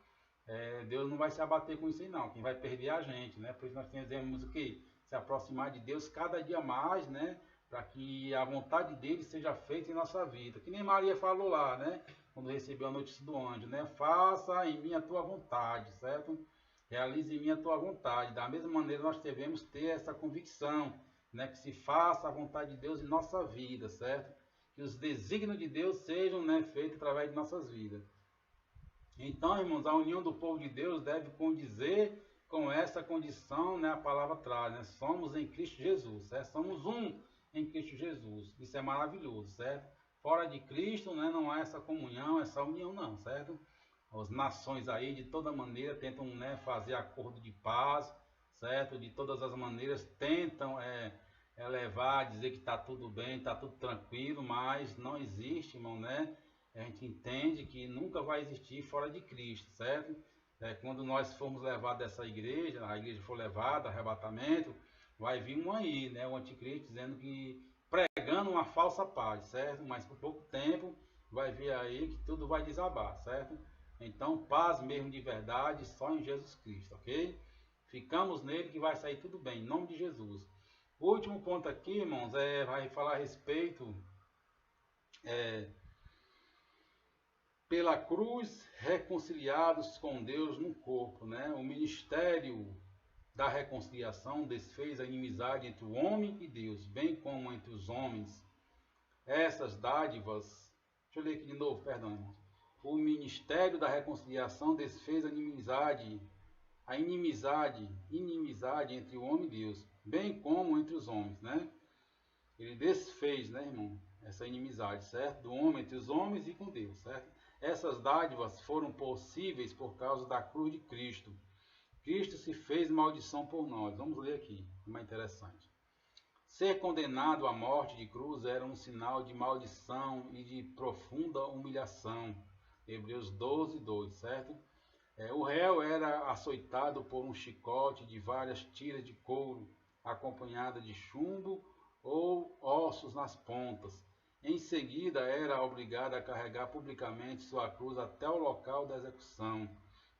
Deus não vai se abater com isso aí não, quem vai perder é a gente, né? Por isso nós temos o quê? Se aproximar de Deus cada dia mais, né? Para que a vontade dele seja feita em nossa vida. Que nem Maria falou lá, né? Quando recebeu a notícia do anjo, né? Faça em mim a tua vontade, certo? Realize em mim a tua vontade. Da mesma maneira nós devemos ter essa convicção, né? Que se faça a vontade de Deus em nossa vida, certo? Que os desígnios de Deus sejam, né, feitos através de nossas vidas. Então, irmãos, a união do povo de Deus deve condizer com essa condição, né, a palavra traz, né? Somos em Cristo Jesus, certo? Somos um em Cristo Jesus. Isso é maravilhoso, certo? Fora de Cristo, né, não há essa comunhão, essa união não, certo? As nações aí, de toda maneira, tentam, né, fazer acordo de paz, certo? De todas as maneiras, tentam elevar, dizer que está tudo bem, está tudo tranquilo, mas não existe, irmão, né? A gente entende que nunca vai existir fora de Cristo, certo? Quando nós formos levados dessa igreja, a igreja for levada, arrebatamento, vai vir um aí, né? O anticristo dizendo que pregando uma falsa paz, certo? Mas por pouco tempo vai vir aí que tudo vai desabar, certo? Então, paz mesmo de verdade só em Jesus Cristo, ok? Ficamos nele que vai sair tudo bem, em nome de Jesus. O último ponto aqui, irmãos, vai falar a respeito pela cruz, reconciliados com Deus no corpo, né? O ministério da reconciliação desfez a inimizade entre o homem e Deus, bem como entre os homens. Essas dádivas, deixa eu ler aqui de novo, perdão, irmãos. O ministério da reconciliação desfez a inimizade entre o homem e Deus, bem como entre os homens, né? Ele desfez, né, irmão, essa inimizade, certo? Do homem entre os homens e com Deus, certo? Essas dádivas foram possíveis por causa da cruz de Cristo. Cristo se fez maldição por nós. Vamos ler aqui, é mais interessante. Ser condenado à morte de cruz era um sinal de maldição e de profunda humilhação. Hebreus 12, 2, certo? O réu era açoitado por um chicote de várias tiras de couro, acompanhada de chumbo ou ossos nas pontas. Em seguida, era obrigado a carregar publicamente sua cruz até o local da execução.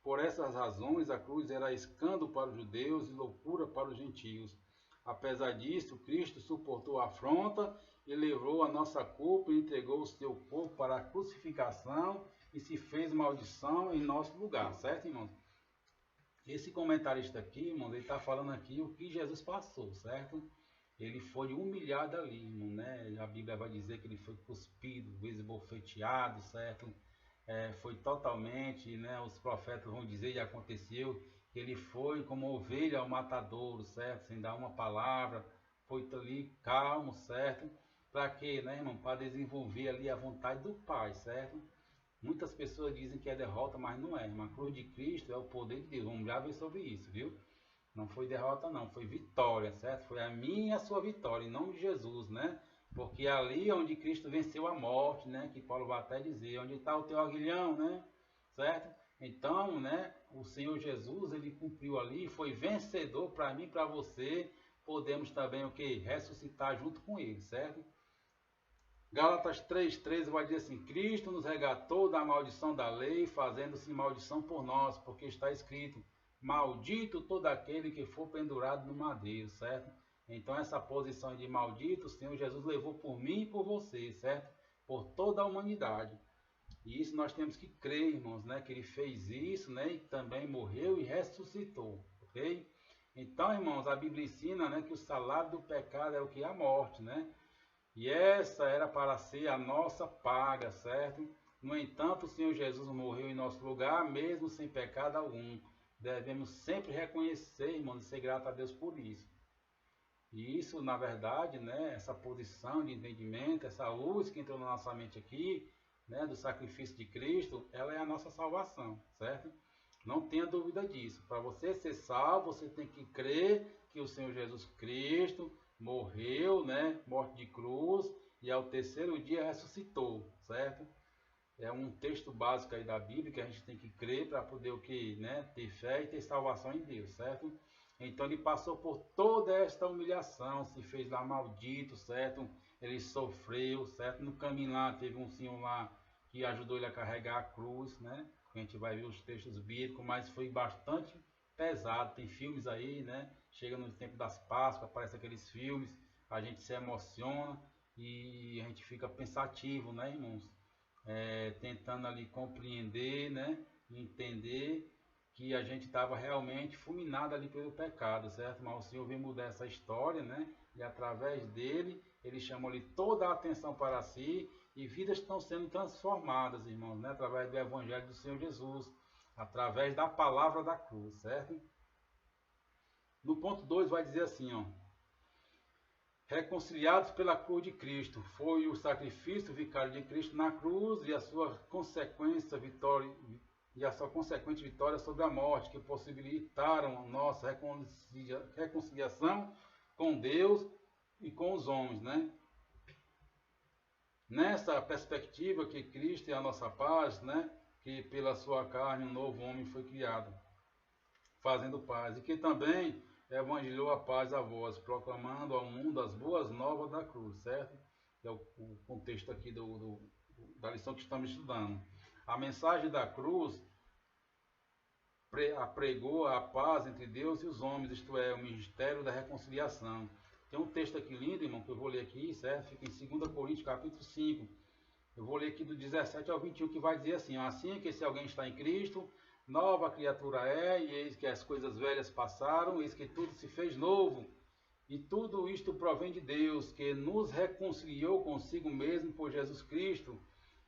Por essas razões, a cruz era escândalo para os judeus e loucura para os gentios. Apesar disso, Cristo suportou a afronta e levou a nossa culpa e entregou o seu corpo para a crucificação e se fez maldição em nosso lugar, certo, irmãos? Esse comentarista aqui, irmãos, ele está falando aqui o que Jesus passou, certo? Ele foi humilhado ali, irmão, né? A Bíblia vai dizer que ele foi cuspido, esbofeteado, certo? Foi totalmente, né? Os profetas vão dizer, e aconteceu, que ele foi como ovelha ao matadouro, certo? Sem dar uma palavra, foi ali calmo, certo? Para quê, né, irmão? Para desenvolver ali a vontade do Pai, certo? Muitas pessoas dizem que é derrota, mas não é. A cruz de Cristo é o poder de Deus. Vamos já ver sobre isso, viu? Não foi derrota não, foi vitória, certo? Foi a minha e a sua vitória, em nome de Jesus, né? Porque ali onde Cristo venceu a morte, né? Que Paulo vai até dizer, onde está o teu aguilhão, né? Certo? Então, né? O Senhor Jesus, ele cumpriu ali, foi vencedor para mim e para você. Podemos também o que? Ressuscitar junto com ele, certo? Gálatas 3,13 vai dizer assim: Cristo nos resgatou da maldição da lei, fazendo-se maldição por nós, porque está escrito: maldito todo aquele que for pendurado no madeiro, certo? Então essa posição de maldito, o Senhor Jesus levou por mim e por você, certo? Por toda a humanidade. E isso nós temos que crer, irmãos, né? Que ele fez isso, né? E também morreu e ressuscitou, ok? Então, irmãos, a Bíblia ensina, né, que o salário do pecado é o que? A morte, né? E essa era para ser a nossa paga, certo? No entanto, o Senhor Jesus morreu em nosso lugar, mesmo sem pecado algum. Devemos sempre reconhecer, irmãos, e ser grato a Deus por isso. E isso, na verdade, né, essa posição de entendimento, essa luz que entrou na nossa mente aqui, né, do sacrifício de Cristo, ela é a nossa salvação, certo? Não tenha dúvida disso. Para você ser salvo, você tem que crer que o Senhor Jesus Cristo morreu, né, morte de cruz, e ao terceiro dia ressuscitou, certo? É um texto básico aí da Bíblia que a gente tem que crer para poder o que, né, ter fé e ter salvação em Deus, certo? Então ele passou por toda esta humilhação, se fez lá maldito, certo? Ele sofreu, certo? No caminho lá teve um senhor lá que ajudou ele a carregar a cruz, né? A gente vai ver os textos bíblicos, mas foi bastante pesado. Tem filmes aí, né? Chega no tempo das Páscoas, aparece aqueles filmes, a gente se emociona e a gente fica pensativo, né, irmãos? Tentando ali compreender, né, entender que a gente estava realmente fulminado ali pelo pecado, certo? Mas o Senhor veio mudar essa história, né? E através dele, ele chamou ali toda a atenção para si e vidas estão sendo transformadas, irmãos, né? Através do Evangelho do Senhor Jesus, através da palavra da cruz, certo? No ponto 2 vai dizer assim, ó: reconciliados pela cruz de Cristo. Foi o sacrifício vicário de Cristo na cruz e a sua consequente vitória sobre a morte, que possibilitaram nossa reconciliação com Deus e com os homens, né? Nessa perspectiva que Cristo é a nossa paz, né? Que pela sua carne um novo homem foi criado, fazendo paz, e que também evangelizou a paz a vós, proclamando ao mundo as boas novas da cruz, certo? É o contexto aqui da lição que estamos estudando. A mensagem da cruz pregou a paz entre Deus e os homens, isto é, o ministério da reconciliação. Tem um texto aqui lindo, irmão, que eu vou ler aqui, certo? Fica em 2 Coríntios, capítulo 5. Eu vou ler aqui do 17 ao 21, que vai dizer assim: assim que se alguém está em Cristo, nova criatura é, e eis que as coisas velhas passaram, eis que tudo se fez novo. E tudo isto provém de Deus, que nos reconciliou consigo mesmo por Jesus Cristo,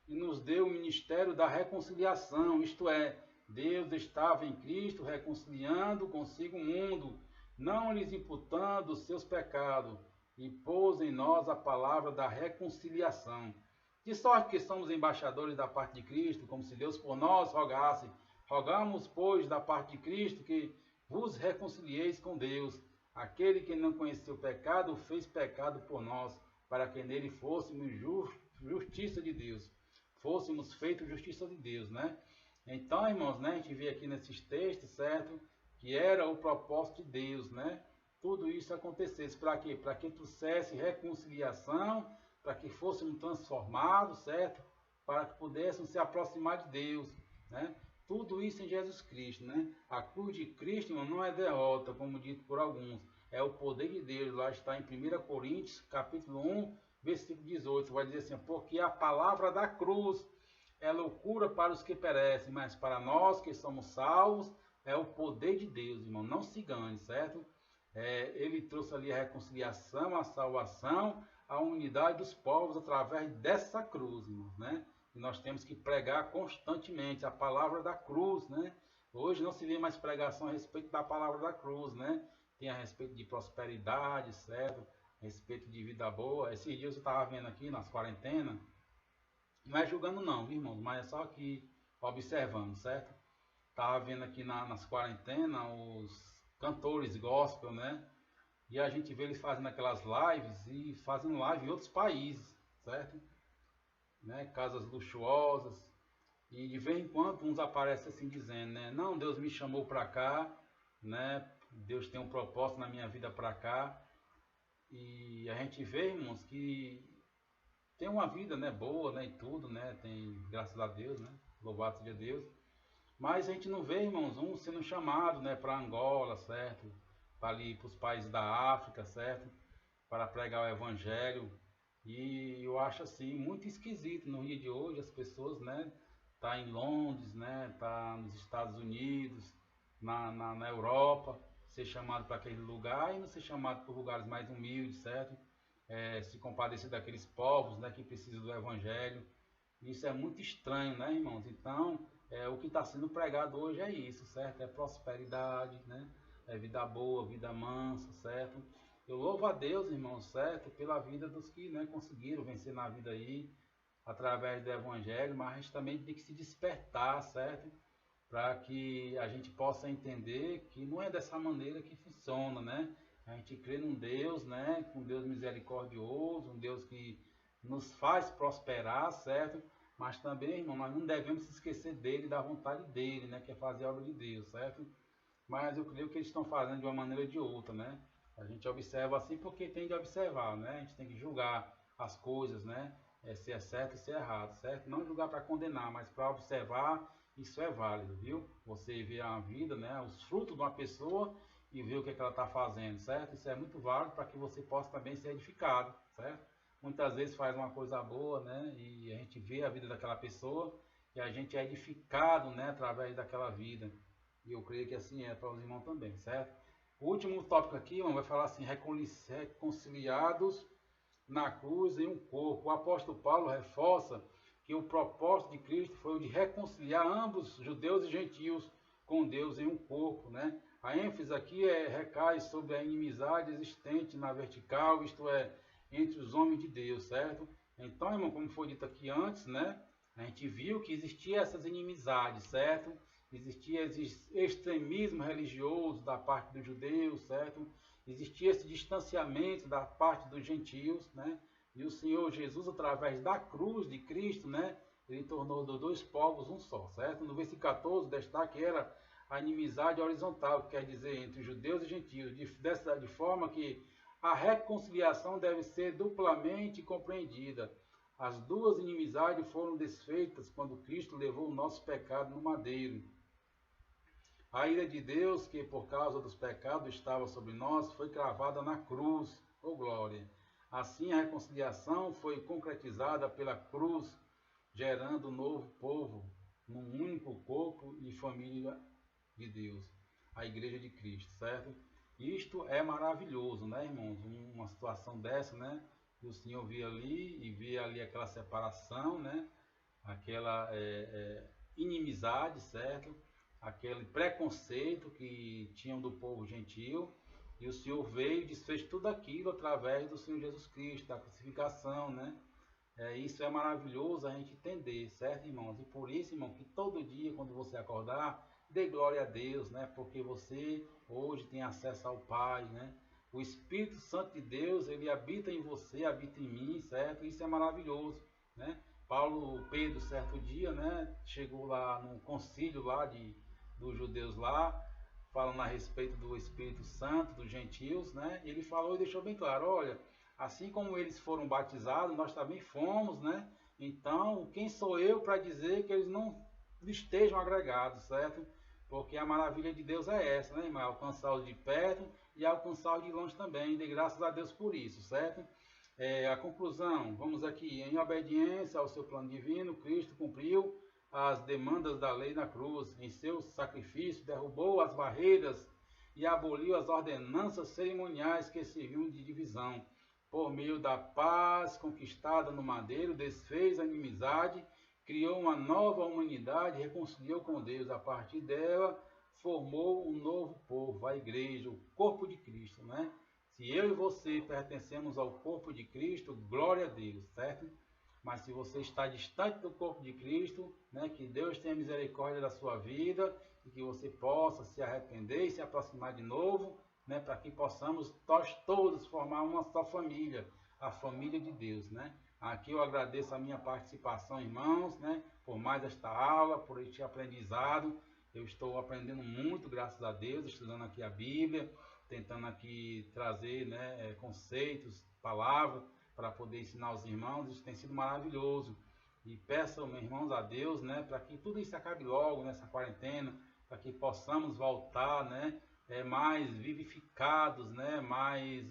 e nos deu o ministério da reconciliação, isto é, Deus estava em Cristo reconciliando consigo o mundo, não lhes imputando os seus pecados, e pôs em nós a palavra da reconciliação. De sorte que somos embaixadores da parte de Cristo, como se Deus por nós rogasse. Rogamos, pois, da parte de Cristo, que vos reconcilieis com Deus. Aquele que não conheceu pecado, fez pecado por nós, para que nele fôssemos justiça de Deus. Fôssemos feitos justiça de Deus, né? Então, irmãos, né, a gente vê aqui nesses textos, certo? Que era o propósito de Deus, né? Tudo isso acontecesse para quê? Para que trouxesse reconciliação, para que fôssemos transformados, certo? Para que pudéssemos se aproximar de Deus, né? Tudo isso em Jesus Cristo, né? A cruz de Cristo, irmão, não é derrota, como dito por alguns. É o poder de Deus. Lá está em 1 Coríntios, capítulo 1, versículo 18. Vai dizer assim: porque a palavra da cruz é loucura para os que perecem, mas para nós que somos salvos, é o poder de Deus, irmão. Não se engane, certo? Ele trouxe ali a reconciliação, a salvação, a unidade dos povos através dessa cruz, irmãos, né? E nós temos que pregar constantemente a palavra da cruz, né? Hoje não se vê mais pregação a respeito da palavra da cruz, né? Tem a respeito de prosperidade, certo? A respeito de vida boa. Esses dias eu estava vendo aqui nas quarentenas, não é julgando não, irmãos, mas é só aqui observando, certo? Estava vendo aqui nas quarentenas os cantores gospel, né? E a gente vê eles fazendo aquelas lives e fazendo live em outros países, certo? Né? Casas luxuosas. E de vez em quando uns aparecem assim dizendo, né? Não, Deus me chamou para cá, né? Deus tem um propósito na minha vida para cá. E a gente vê, irmãos, que tem uma vida, né, boa, né, e tudo, né? Tem, graças a Deus, né? Louvado seja Deus. Mas a gente não vê, irmãos, um sendo chamado, né, para Angola, certo? Para ali, para os países da África, certo? Para pregar o Evangelho. E eu acho assim muito esquisito no dia de hoje as pessoas, né, tá em Londres, né, tá nos Estados Unidos, na Europa, ser chamado para aquele lugar e não ser chamado por lugares mais humildes, certo? Se compadecer daqueles povos, né, que precisam do Evangelho. Isso é muito estranho, né, irmãos? Então, o que está sendo pregado hoje é isso, certo? É prosperidade, né? É vida boa, vida mansa, certo? Eu louvo a Deus, irmãos, certo? Pela vida dos que, né, conseguiram vencer na vida aí, através do Evangelho, mas a gente também tem que se despertar, certo? Para que a gente possa entender que não é dessa maneira que funciona, né? A gente crê num Deus, né? Um Deus misericordioso, um Deus que nos faz prosperar, certo? Mas também, irmão, nós não devemos se esquecer dele, da vontade dele, né? Que é fazer a obra de Deus, certo? Mas eu creio que eles estão fazendo de uma maneira ou de outra, né? A gente observa assim porque tem de observar, né? A gente tem que julgar as coisas, né? Se é certo e se é errado, certo? Não julgar para condenar, mas para observar, isso é válido, viu? Você vê a vida, né? Os frutos de uma pessoa e ver o que, é que ela está fazendo, certo? Isso é muito válido para que você possa também ser edificado, certo? Muitas vezes faz uma coisa boa, né? E a gente vê a vida daquela pessoa e a gente é edificado, né? Através daquela vida. E eu creio que assim é para os irmãos também, certo? O último tópico aqui, irmão, vai falar assim, reconciliados na cruz em um corpo. O apóstolo Paulo reforça que o propósito de Cristo foi o de reconciliar ambos, judeus e gentios, com Deus em um corpo, né? A ênfase aqui recai sobre a inimizade existente na vertical, isto é, entre os homens de Deus, certo? Então, irmão, como foi dito aqui antes, né? A gente viu que existia essas inimizades, certo? Existia esse extremismo religioso da parte dos judeus, certo? Existia esse distanciamento da parte dos gentios, né? E o Senhor Jesus, através da cruz de Cristo, né? Ele tornou dos dois povos um só, certo? No versículo 14, destaque era a inimizade horizontal, que quer dizer entre judeus e gentios, de forma que a reconciliação deve ser duplamente compreendida. As duas inimizades foram desfeitas quando Cristo levou o nosso pecado no madeiro. A ira de Deus, que por causa dos pecados estava sobre nós, foi cravada na cruz. Oh glória! Assim a reconciliação foi concretizada pela cruz, gerando um novo povo, num único corpo e família de Deus, a Igreja de Cristo, certo? Isto é maravilhoso, né, irmãos? Uma situação dessa, né? Que o Senhor via ali e via ali aquela separação, né? Aquela inimizade, certo? Aquele preconceito que tinham do povo gentil, e o Senhor veio e desfez tudo aquilo através do Senhor Jesus Cristo, da crucificação, né? Isso é maravilhoso a gente entender, certo, irmãos? E por isso, irmão, que todo dia, quando você acordar, dê glória a Deus, né? Porque você hoje tem acesso ao Pai, né? O Espírito Santo de Deus, ele habita em você, habita em mim, certo? Isso é maravilhoso, né? Pedro, certo dia, né? Chegou lá num concílio lá dos judeus lá, falando a respeito do Espírito Santo, dos gentios, né? E ele falou e deixou bem claro, olha, assim como eles foram batizados, nós também fomos, né? Então, quem sou eu para dizer que eles não estejam agregados, certo? Porque a maravilha de Deus é essa, né, irmão? Alcançá-los de perto e alcançá-los de longe também. Dê graças a Deus por isso, certo? A conclusão, vamos aqui, em obediência ao seu plano divino, Cristo cumpriu as demandas da lei na cruz. Em seu sacrifício, derrubou as barreiras e aboliu as ordenanças cerimoniais que serviam de divisão. Por meio da paz conquistada no madeiro, desfez a inimizade, criou uma nova humanidade, reconciliou com Deus. A partir dela, formou um novo povo, a igreja, o corpo de Cristo, né? Se eu e você pertencemos ao corpo de Cristo, glória a Deus, certo? Mas se você está distante do corpo de Cristo, né, que Deus tenha misericórdia da sua vida e que você possa se arrepender e se aproximar de novo, né, para que possamos nós todos formar uma só família, a família de Deus, né? Aqui eu agradeço a minha participação, irmãos, né, por mais esta aula, por este aprendizado. Eu estou aprendendo muito, graças a Deus, estudando aqui a Bíblia, tentando aqui trazer, né, conceitos, palavras, para poder ensinar os irmãos. Isso tem sido maravilhoso. E peço, meus irmãos, a Deus, né, para que tudo isso acabe logo nessa quarentena, para que possamos voltar, né, mais vivificados, né, mais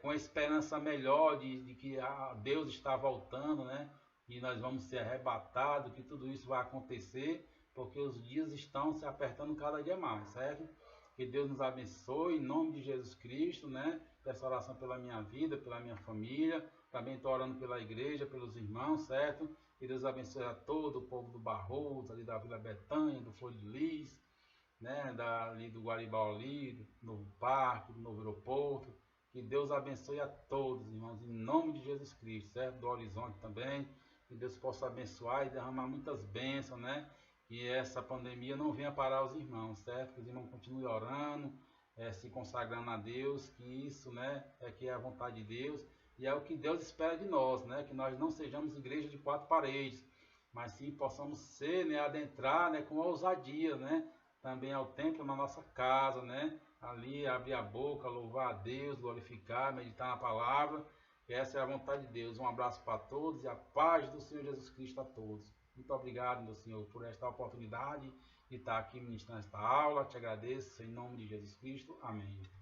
com a esperança melhor de que Deus está voltando, né, e nós vamos ser arrebatados, que tudo isso vai acontecer, porque os dias estão se apertando cada dia mais, certo? Que Deus nos abençoe, em nome de Jesus Cristo, né? Peço oração pela minha vida, pela minha família, também estou orando pela igreja, pelos irmãos, certo? Que Deus abençoe a todo o povo do Barroso, ali da Vila Betânia, do Flor de Lis, né, ali do Guaribaldi, do Novo Parque, do Novo Aeroporto. Que Deus abençoe a todos, irmãos, em nome de Jesus Cristo, certo? Do Horizonte também. Que Deus possa abençoar e derramar muitas bênçãos, né? Que essa pandemia não venha parar os irmãos, certo? Que os irmãos continuem orando, se consagrando a Deus, que isso, né, que é a vontade de Deus e é o que Deus espera de nós, né? Que nós não sejamos igreja de quatro paredes, mas sim possamos ser, né, adentrar, né, com ousadia, né? Também ao templo na nossa casa, né? Ali abrir a boca, louvar a Deus, glorificar, meditar na palavra. Que essa é a vontade de Deus. Um abraço para todos e a paz do Senhor Jesus Cristo a todos. Muito obrigado, meu Senhor, por esta oportunidade de estar aqui ministrando esta aula. Te agradeço em nome de Jesus Cristo. Amém.